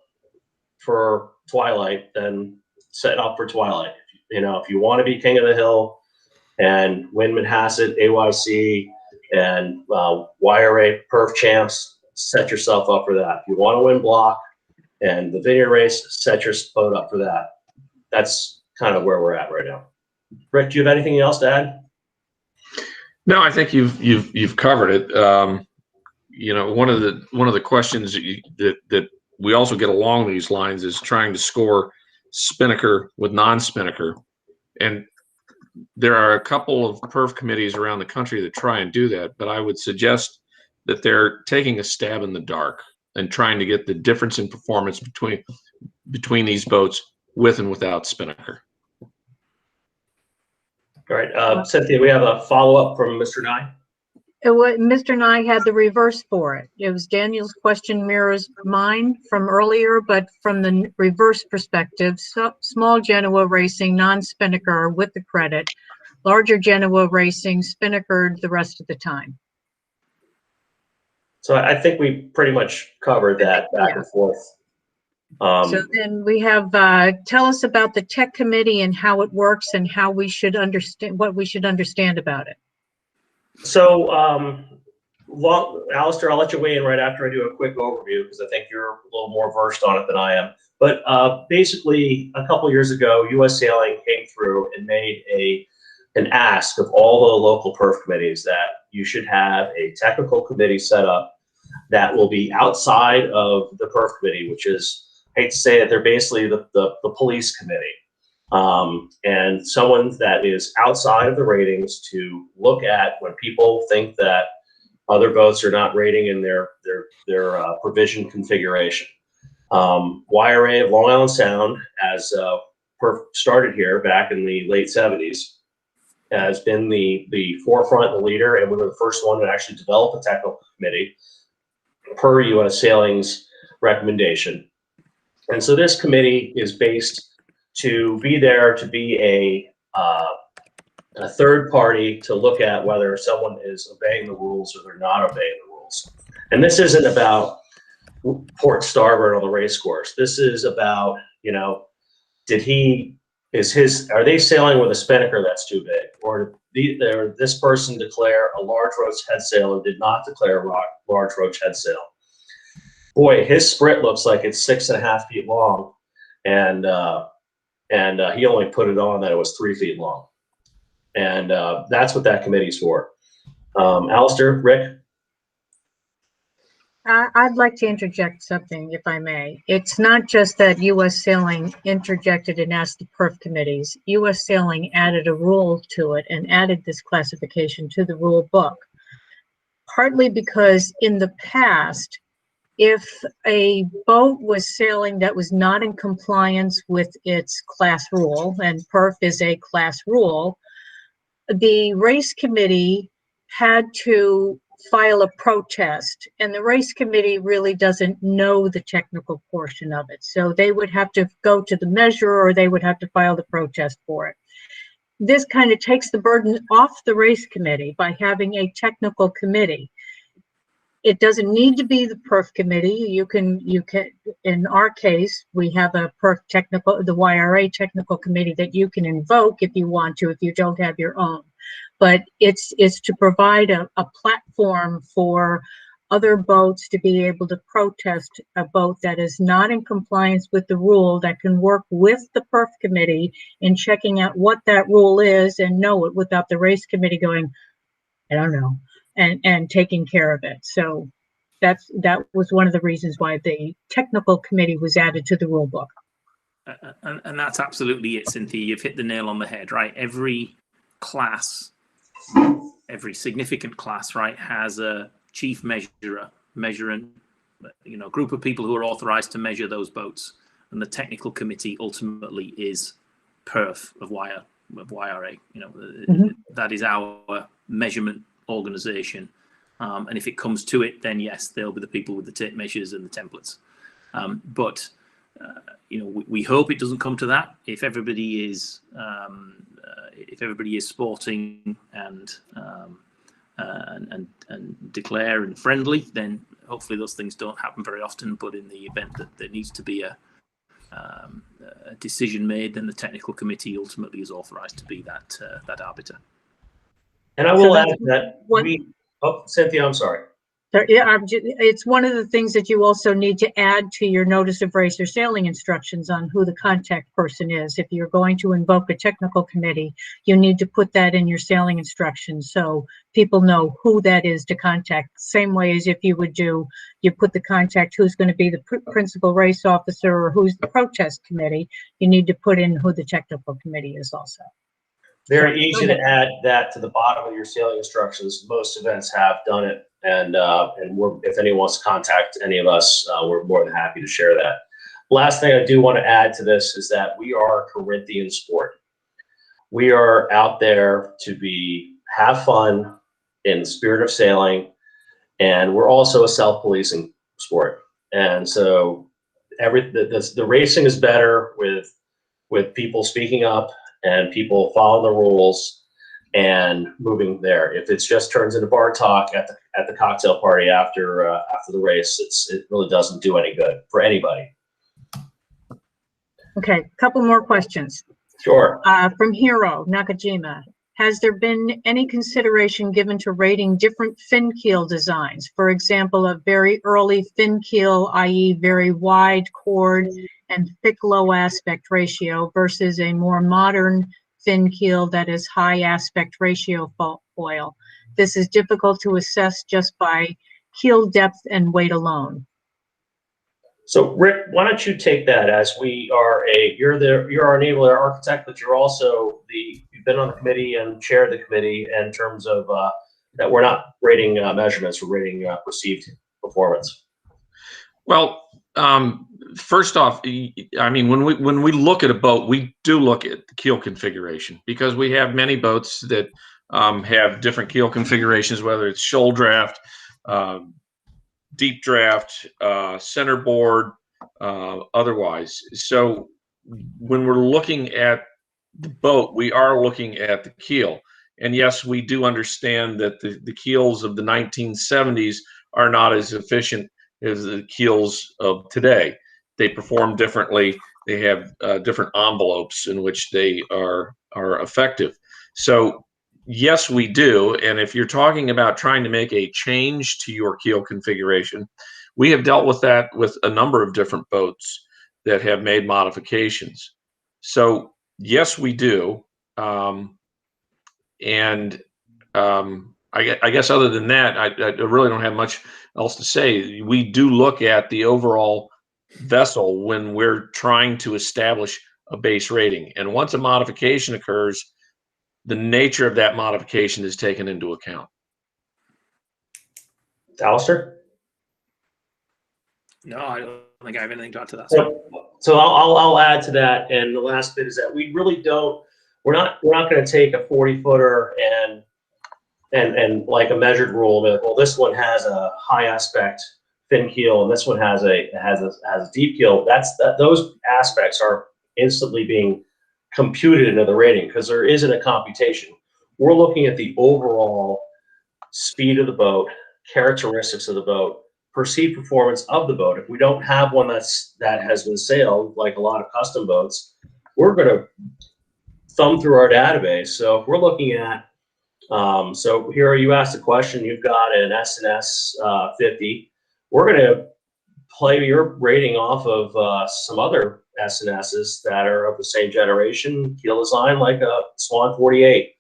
for Twilight, then set up for Twilight. If you want to be king of the hill and win Manhasset, AYC, and YRA Perf Champs, set yourself up for that. If you want to win block and the vineyard race, set your boat up for that. That's kind of where we're at right now. Rick, do you have anything else to add? No, I think you've covered it. One of the questions that we also get along these lines is trying to score spinnaker with non-spinnaker, and there are a couple of perf committees around the country that try and do that. But I would suggest that they're taking a stab in the dark and trying to get the difference in performance between these boats with and without spinnaker. All right, Cynthia, we have a follow-up from Mr. Nye. Mr. Nye had the reverse for it. It was Daniel's question mirrors mine from earlier, but from the reverse perspective, small Genoa racing, non-spinnaker with the credit, larger Genoa racing, spinnakered the rest of the time. So I think we pretty much covered that back and forth. So then we have, tell us about the tech committee and how it works and how we should understand, what we should understand about it. So, Alistair, I'll let you weigh in right after I do a quick overview, because I think you're a little more versed on it than I am. But basically, a couple years ago, U.S. Sailing came through and made an ask of all the local perf committees that you should have a technical committee set up that will be outside of the perf committee, which is, I hate to say it, they're basically the police committee. And someone that is outside of the ratings to look at when people think that other boats are not rating in their provision configuration. YRA of Long Island Sound, as started here back in the late 70s, has been the forefront, the leader, and we were the first one to actually develop a technical committee per U.S. Sailing's recommendation. And so this committee is based to be there to be a third party to look at whether someone is obeying the rules or they're not obeying the rules. And this isn't about port starboard on the race course. This is about, you know, are they sailing with a spinnaker that's too big, or this person declare a large roach head sail or did not declare a large roach head sail? Boy, his sprit looks like it's 6.5 feet long, and he only put it on that it was 3 feet long, and that's what that committee's for. Alistair, Rick? I'd like to interject something, if I may. It's not just that U.S. Sailing interjected and asked the PHRF committees. U.S. Sailing added a rule to it and added this classification to the rule book, partly because in the past, if a boat was sailing that was not in compliance with its class rule, and PHRF is a class rule, the race committee had to file a protest, and the race committee really doesn't know the technical portion of it. So they would have to go to the measure, or they would have to file the protest for it. This kind of takes the burden off the race committee by having a technical committee. It doesn't need to be the PHRF committee. You can, in our case, we have a PHRF technical, the YRA technical committee that you can invoke if you want to, if you don't have your own. But it's to provide a platform for other boats to be able to protest a boat that is not in compliance with the rule, that can work with the PHRF committee in checking out what that rule is and know it without the race committee going, I don't know, and taking care of it. So that was one of the reasons why the technical committee was added to the rule book. And that's absolutely it, Cynthia. You've hit the nail on the head, right? Every class, every significant class, right, has a chief measurer measuring, you know, a group of people who are authorized to measure those boats, and the technical committee ultimately is PHRF of YRA. You know, that is our measurement organization, and if it comes to it, then yes, they'll be the people with the tape measures and the templates. But you know, we hope it doesn't come to that. If everybody is sporting and declare and friendly, then hopefully those things don't happen very often. But in the event that there needs to be a decision made, then the technical committee ultimately is authorized to be that arbiter. And I will add that Cynthia, I'm sorry. Yeah, it's one of the things that you also need to add to your notice of race or sailing instructions on who the contact person is. If you're going to invoke a technical committee, you need to put that in your sailing instructions so people know who that is to contact. Same way as if you would you put the contact who's going to be the principal race officer or who's the protest committee, you need to put in who the technical committee is also. Very easy to add that to the bottom of your sailing instructions. Most events have done it, and if anyone wants to contact any of us, we're more than happy to share that. Last thing I do want to add to this is that we are a Corinthian sport. We are out there to have fun in the spirit of sailing, and we're also a self-policing sport. And so the racing is better with people speaking up and people following the rules and moving there. If it just turns into bar talk at the cocktail party after the race, it really doesn't do any good for anybody. Okay, a couple more questions. Sure. From Hiro Nakajima, has there been any consideration given to rating different fin keel designs? For example, a very early fin keel, i.e. very wide chord and thick low aspect ratio, versus a more modern fin keel that is high aspect ratio foil. This is difficult to assess just by keel depth and weight alone. So Rick, why don't you take that, as you're our naval air architect, but you're also you've been on the committee and chaired the committee in terms of that we're not rating measurements, we're rating perceived performance. Well, First off, I mean, when we look at a boat, we do look at the keel configuration, because we have many boats that have different keel configurations, whether it's shoal draft, deep draft, centerboard, otherwise. So when we're looking at the boat, we are looking at the keel. And yes, we do understand that the keels of the 1970s are not as efficient as the keels of today. They perform differently. They have different envelopes in which they are effective. So yes, we do. And if you're talking about trying to make a change to your keel configuration, we have dealt with that with a number of different boats that have made modifications. So yes, we do. I guess other than that, I really don't have much else to say. We do look at the overall vessel when we're trying to establish a base rating. And once a modification occurs, the nature of that modification is taken into account. Alistair? No, I don't think I have anything to add to that. So I'll add to that, and the last bit is that we really don't. We're not going to take a 40-footer and like a measured rule. Like, well, this one has a high aspect thin keel, and this one has a deep keel. Those aspects are instantly being computed into the rating because there isn't a computation. We're looking at the overall speed of the boat, characteristics of the boat, perceived performance of the boat. If we don't have one that has been sailed, like a lot of custom boats, we're going to thumb through our database. So if we're looking at, so here you asked a question, you've got an S&S 50. We're going to play your rating off of some other S&Ss that are of the same generation, keel design, like a Swan 48.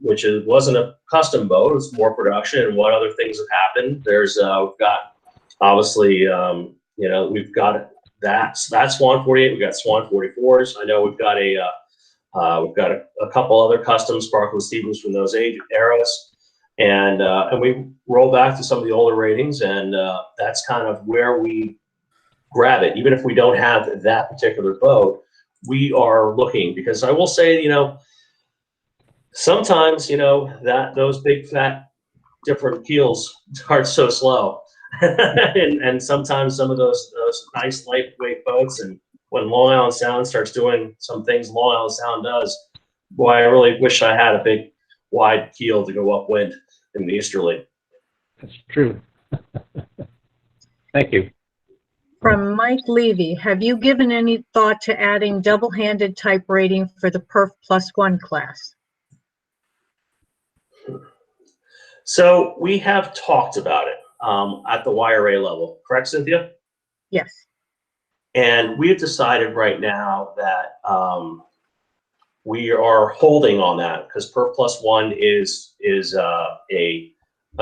Which wasn't a custom boat, it was more production, and what other things have happened. There's we've got obviously we've got that Swan 48, we've got Swan 44s. I know we've got a couple other custom Sparkle Stevens from those eras, and we roll back to some of the older ratings, and that's kind of where we grab it. Even if we don't have that particular boat, we are looking, because I will say, sometimes, that those big fat different keels start so slow, and sometimes some of those nice lightweight boats, and when Long Island Sound starts doing some things Long Island Sound does, boy, I really wish I had a big wide keel to go upwind in the easterly. That's true. Thank you. From Mike Levy, have you given any thought to adding double-handed type rating for the PHRF +1 class? So we have talked about it at the YRA level, correct, Cynthia? Yes. And we have decided right now that we are holding on that, because PHRF +1 is a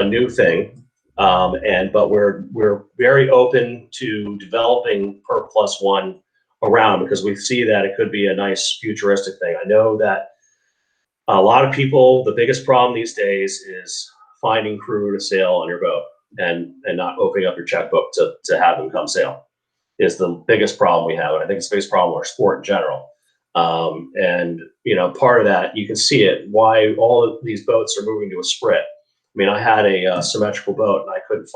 new thing, but we're very open to developing PHRF +1 around, because we see that it could be a nice futuristic thing. I know that a lot of people, the biggest problem these days is finding crew to sail on your boat, and not opening up your checkbook to have them come sail is the biggest problem we have. And I think it's the biggest problem with our sport in general. And part of that, you can see it, why all of these boats are moving to a sprit. I mean, I had a symmetrical boat, and I couldn't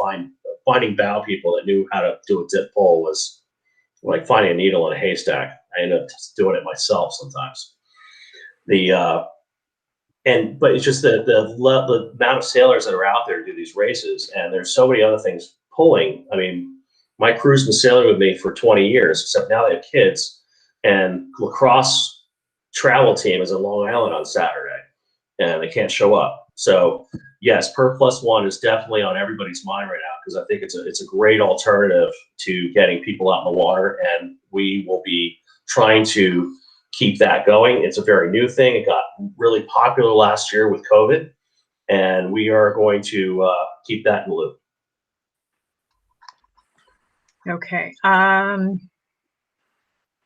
finding bow people that knew how to do a dip pull was like finding a needle in a haystack. I ended up just doing it myself sometimes. But it's just the amount of sailors that are out there to do these races, and there's so many other things pulling. I mean, my crew's been sailing with me for 20 years, except now they have kids, and lacrosse travel team is in Long Island on Saturday, and they can't show up. So yes, PHRF +1 is definitely on everybody's mind right now, because I think it's a great alternative to getting people out in the water, and we will be trying to keep that going. It's a very new thing. It got really popular last year with COVID, and we are going to keep that in the loop. Okay.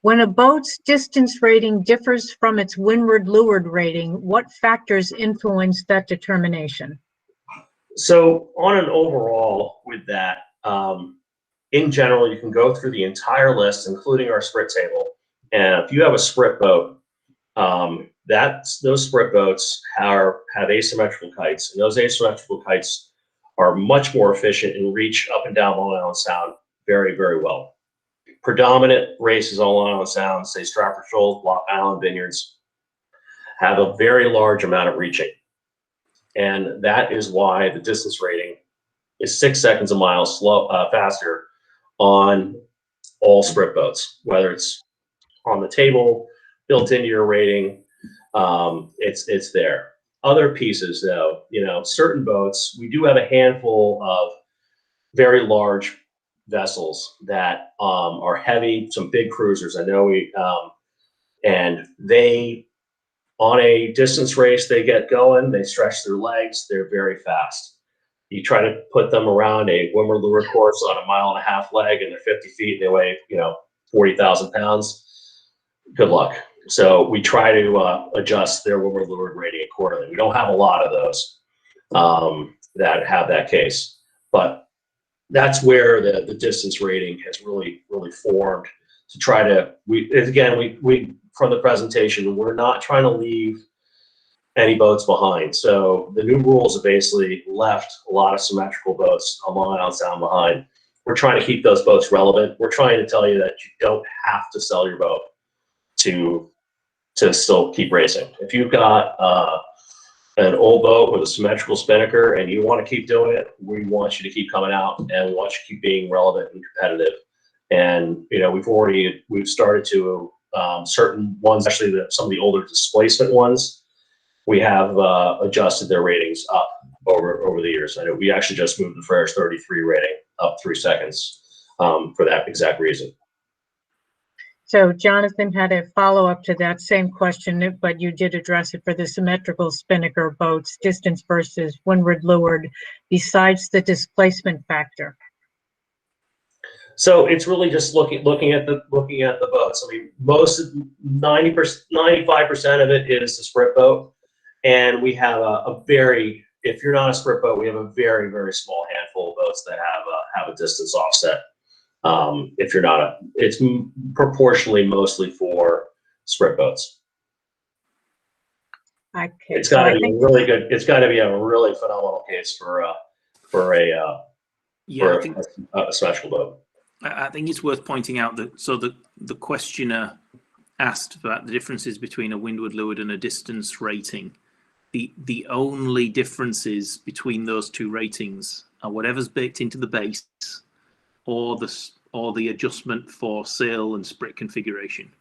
When a boat's distance rating differs from its windward-leeward rating, what factors influence that determination? So on an overall with that, in general, you can go through the entire list, including our sprit table. And if you have a sprit boat, those sprit boats have asymmetrical kites, and those asymmetrical kites are much more efficient and reach up and down Long Island Sound very, very well. Predominant races on Long Island Sound, say Stratford Shoals, Block Island, Vineyards, have a very large amount of reaching. And that is why the distance rating is 6 seconds a mile faster on all sprint boats, whether it's on the table, built into your rating. It's there. Other pieces, though, certain boats, we do have a handful of very large vessels that are heavy, some big cruisers. I know and they, on a distance race, they get going, they stretch their legs, they're very fast. You try to put them around a windward leeward course on a 1.5 mile leg and they're 50 feet, they weigh, 40,000 pounds. Good luck. So we try to adjust their windward leeward rating accordingly. We don't have a lot of those that have that case, but that's where the distance rating has really formed to try to, we from the presentation, we're not trying to leave any boats behind. So the new rules have basically left a lot of symmetrical boats a mile down behind. We're trying to keep those boats relevant. We're trying to tell you that you don't have to sell your boat to still keep racing. If you've got an old boat with a symmetrical spinnaker and you want to keep doing it, we want you to keep coming out and we want you to keep being relevant and competitive. And we've started to certain ones, actually some of the older displacement ones, we have adjusted their ratings up over the years. I know we actually just moved the Ferris 33 rating up 3 seconds for that exact reason. So Jonathan had a follow-up to that same question, but you did address it for the symmetrical spinnaker boats, distance versus windward leeward, besides the displacement factor. So it's really just looking at the boats. I mean, 95% of it is the sprint boat, and we have a very, if you're not a sprint boat, we have a very, very small handful of boats that have a distance offset. If you're not it's proportionally mostly for sprint boats. Okay. It's got to be really good. It's got to be a really phenomenal case for a symmetrical boat. I think it's worth pointing out that the questioner asked about the differences between a windward leeward and a distance rating. The only differences between those two ratings are whatever's baked into the base or the adjustment for sail and sprit configuration.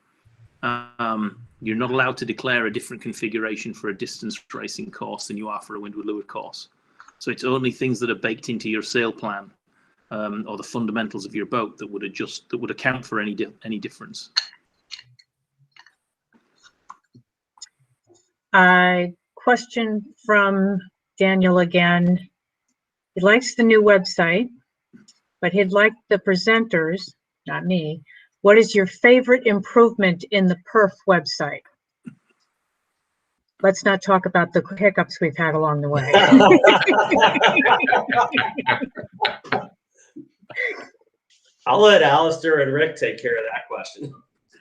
You're not allowed to declare a different configuration for a distance racing course than you are for a windward leeward course. So it's only things that are baked into your sail plan or the fundamentals of your boat that would account for any difference. Question from Daniel again. He likes the new website, but he'd like the presenters, not me. What is your favorite improvement in the PHRF website? Let's not talk about the hiccups we've had along the way. I'll let Alistair and Rick take care of that question.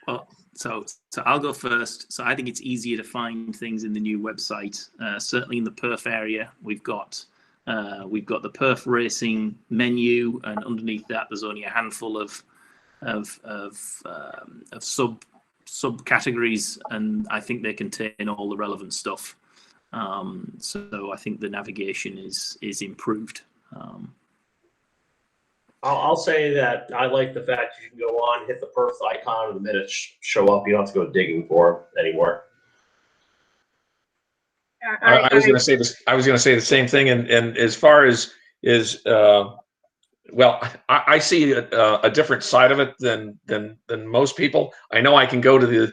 Well, so I'll go first. So I think it's easier to find things in the new website. Certainly in the PHRF area, we've got the PHRF racing menu, and underneath that, there's only a handful of subcategories, and I think they contain all the relevant stuff. So I think the navigation is improved. I'll say that I like the fact you can go on, hit the PHRF icon, and the minutes show up. You don't have to go digging for them anymore. I was going to say this. I was going to say the same thing. And as far as well, I see a different side of it than most people. I know I can go to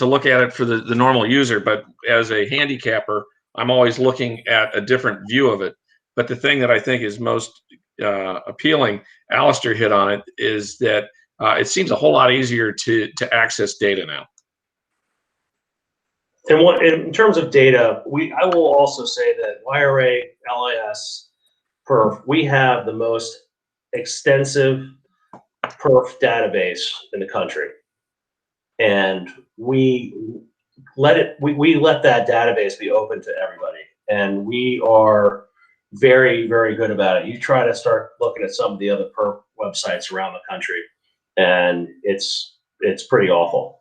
look at it for the normal user, but as a handicapper, I'm always looking at a different view of it. But the thing that I think is most appealing, Alistair hit on it, is that it seems a whole lot easier to access data now. And in terms of data, I will also say that YRA, LIS, PHRF, we have the most extensive PHRF database in the country, and we let that database be open to everybody, and we are very, very good about it. You try to start looking at some of the other PHRF websites around the country, and it's pretty awful.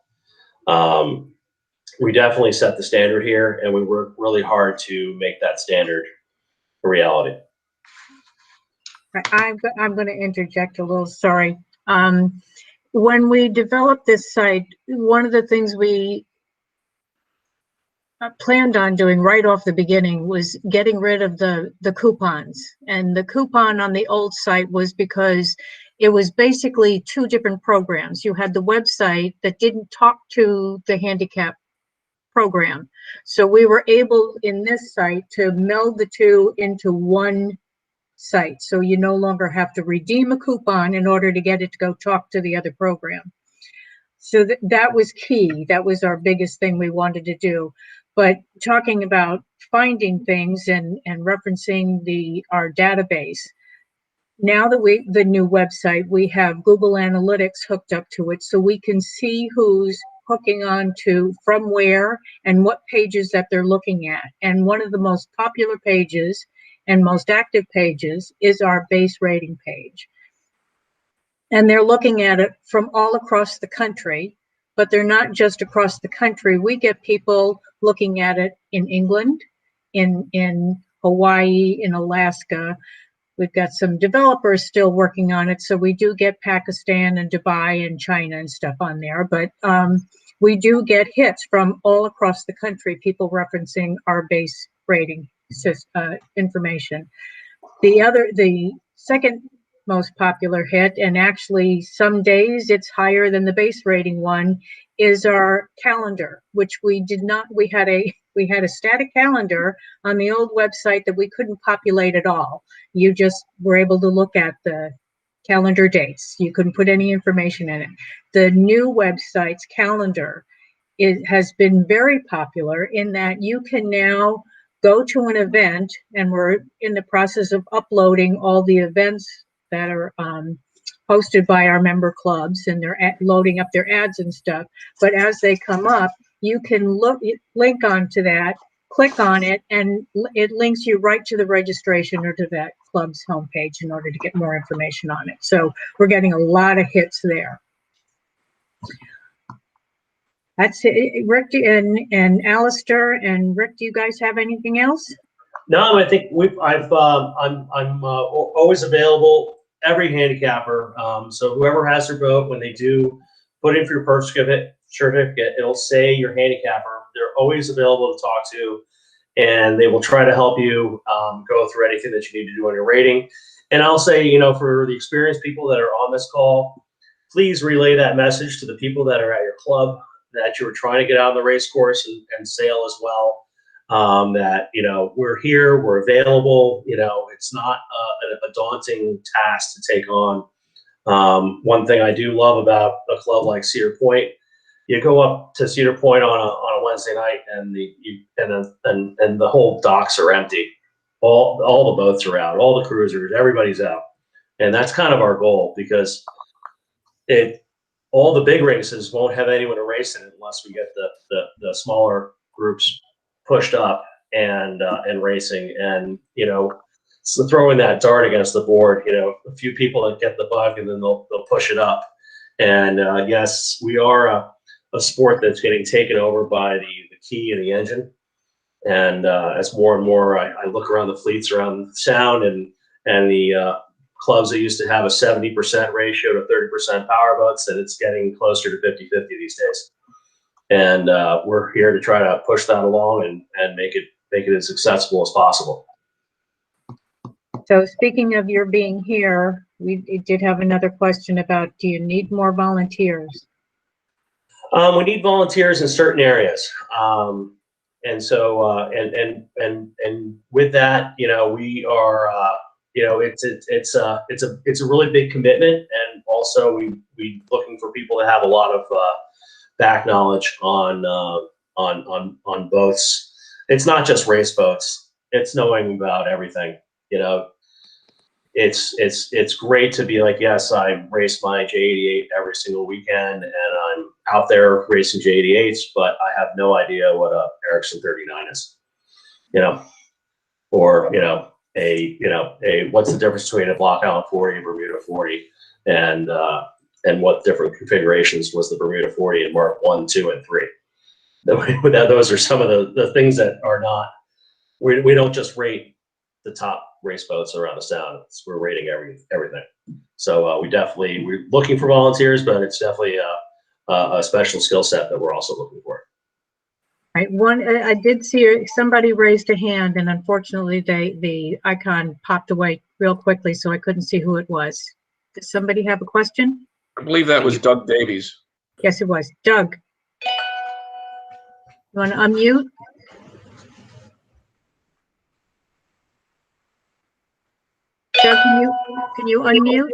We definitely set the standard here, and we work really hard to make that standard a reality. I'm going to interject a little, sorry. When we developed this site, one of the things we planned on doing right off the beginning was getting rid of the coupons. And the coupon on the old site was because it was basically two different programs. You had the website that didn't talk to the handicap program. So we were able in this site to meld the two into one site. So you no longer have to redeem a coupon in order to get it to go talk to the other program. So that was key. That was our biggest thing we wanted to do. But talking about finding things and referencing our database, now that the new website, we have Google Analytics hooked up to it, so we can see who's hooking on to from where and what pages that they're looking at. And one of the most popular pages and most active pages is our base rating page. And they're looking at it from all across the country, but they're not just across the country. We get people looking at it in England, in Hawaii, in Alaska. We've got some developers still working on it, so we do get Pakistan and Dubai and China and stuff on there. But we do get hits from all across the country, people referencing our base rating information. The second most popular hit, and actually some days it's higher than the base rating one, is our calendar, which we had a static calendar on the old website that we couldn't populate at all. You just were able to look at the calendar dates. You couldn't put any information in it. The new website's calendar has been very popular in that you can now go to an event, and we're in the process of uploading all the events that are hosted by our member clubs, and they're loading up their ads and stuff. But as they come up, you can link onto that, click on it, and it links you right to the registration or to that club's homepage in order to get more information on it. So we're getting a lot of hits there. That's it. Rick and Alistair and Rick, do you guys have anything else? No, I think I'm always available. Every handicapper. So whoever has their boat, when they do put in for your birth certificate, it'll say your handicapper. They're always available to talk to, and they will try to help you go through anything that you need to do on your rating. And I'll say, for the experienced people that are on this call, please relay that message to the people that are at your club that you were trying to get out on the race course and sail as well. That, we're here, we're available, it's not a daunting task to take on. One thing I do love about a club like Cedar Point, you go up to Cedar Point on a Wednesday night and the whole docks are empty. All the boats are out, all the cruisers, everybody's out. And that's kind of our goal, because all the big races won't have anyone to race in unless we get the smaller groups pushed up and racing, and so throwing that dart against the board, a few people that get the bug and then they'll push it up. And yes, we are a sport that's getting taken over by the key and the engine. And as more and more I look around the fleets around the Sound and the clubs that used to have a 70% ratio to 30% power boats, and it's getting closer to 50-50 these days. And we're here to try to push that along and make it as accessible as possible. So speaking of your being here, we did have another question about, do you need more volunteers? We need volunteers in certain areas. And so, and with that, we are, it's a really big commitment. And also we looking for people to have a lot of back knowledge on boats. It's not just race boats. It's knowing about everything. It's great to be like, yes, I race my J88 every single weekend, and I'm out there racing J88s, but I have no idea what a Ericsson 39 is, or what's the difference between a Block Island 40 and Bermuda 40, and what different configurations was the Bermuda 40 in Mark 1, 2, and 3. Those are some of the things that are not. We don't just rate the top race boats around the sound. We're rating everything. So we're looking for volunteers, but it's definitely a special skill set that we're also looking for. Right. I did see somebody raised a hand, and unfortunately, the icon popped away real quickly, so I couldn't see who it was. Does somebody have a question? I believe that was Doug Davies. Yes, it was. Doug. You want to unmute? Doug, can you unmute?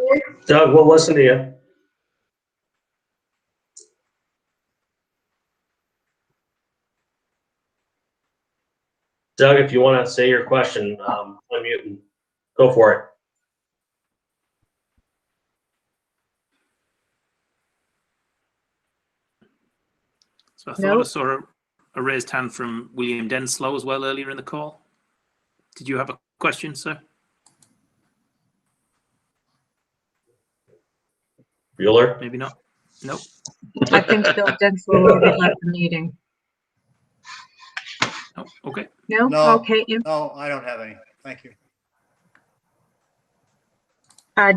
Doug, we'll listen to you. Doug, if you want to say your question, unmute and go for it. So I thought I Nope. saw a raised hand from William Denslow as well earlier in the call. Did you have a question, sir? Bueller? Maybe not. Nope. I think Bill Denslow already left the meeting. Oh, okay. No? No. Okay. No, I don't have any. Thank you.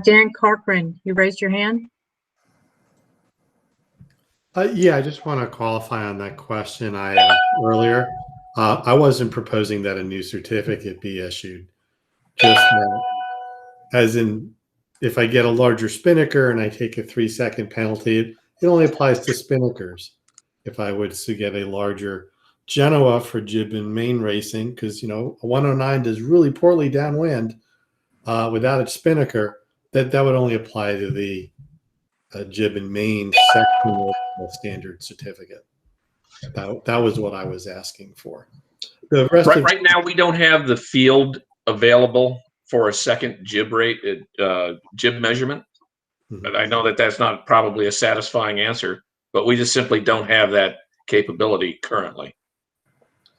Dan Corcoran, you raised your hand? Yeah, I just want to qualify on that question I asked earlier. I wasn't proposing that a new certificate be issued. Just that, as in, if I get a larger spinnaker and I take a 3-second penalty, it only applies to spinnakers. If I was to get a larger Genoa for jib and main racing, because, you know, a 109 does really poorly downwind without its spinnaker, that would only apply to the jib and main section of the standard certificate. That was what I was asking for. The rest of Right now, we don't have the field available for a second jib rate, jib measurement. But I know that that's not probably a satisfying answer, but we just simply don't have that capability currently.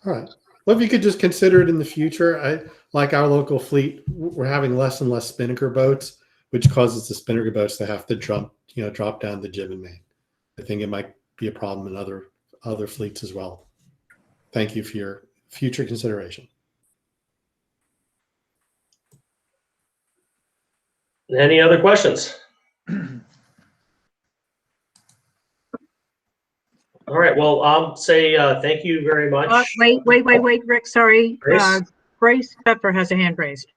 All right. Well, if you could just consider it in the future, like our local fleet, we're having less and less spinnaker boats, which causes the spinnaker boats to have to drop down the jib and main. I think it might be a problem in other fleets as well. Thank you for your future consideration. Any other questions? All right, well, I'll say thank you very much. Wait, Rick, sorry. Grace? Grace Pepper has a hand raised.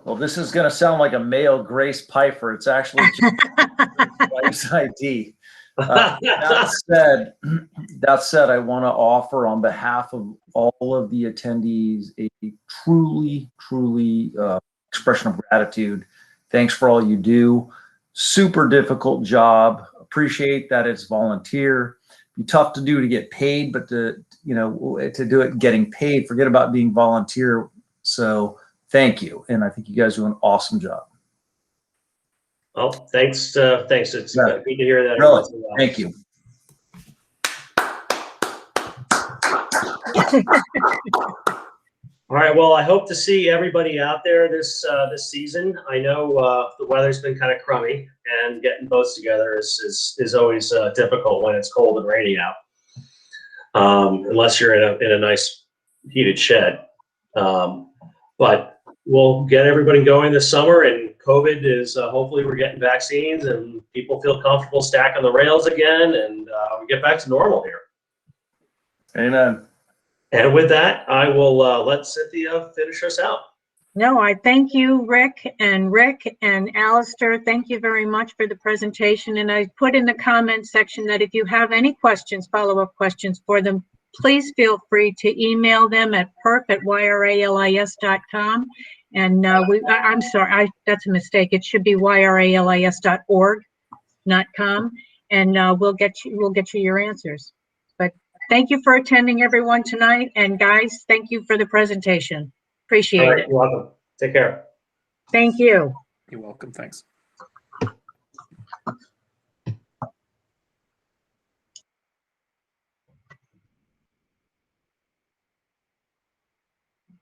Well, this is going to sound like a male Grace Piper. It's actually wife's ID. That said, I want to offer on behalf of all of the attendees a truly expression of gratitude. Thanks for all you do. Super difficult job. Appreciate that it's volunteer. Be tough to do to get paid, but to do it getting paid, forget about being volunteer. So thank you. And I think you guys do an awesome job. Well, thanks. It's good to hear that. Really, thank you. All right. Well, I hope to see everybody out there this season. I know the weather's been kind of crummy, and getting boats together is always difficult when it's cold and rainy out. Unless you're in a nice heated shed. But we'll get everybody going this summer, and COVID is hopefully we're getting vaccines and people feel comfortable stacking the rails again, and we get back to normal here. Amen. And with that, I will let Cynthia finish us out. No, I thank you, Rick and Alistair. Thank you very much for the presentation. And I put in the comment section that if you have any questions, follow-up questions for them, please feel free to email them at perf@yralis.com. And I'm sorry, that's a mistake. It should be yralis.org, not com. And we'll get you your answers. But thank you for attending, everyone, tonight. And guys, thank you for the presentation. Appreciate it. You're welcome. Take care. Thank you. You're welcome. Thanks.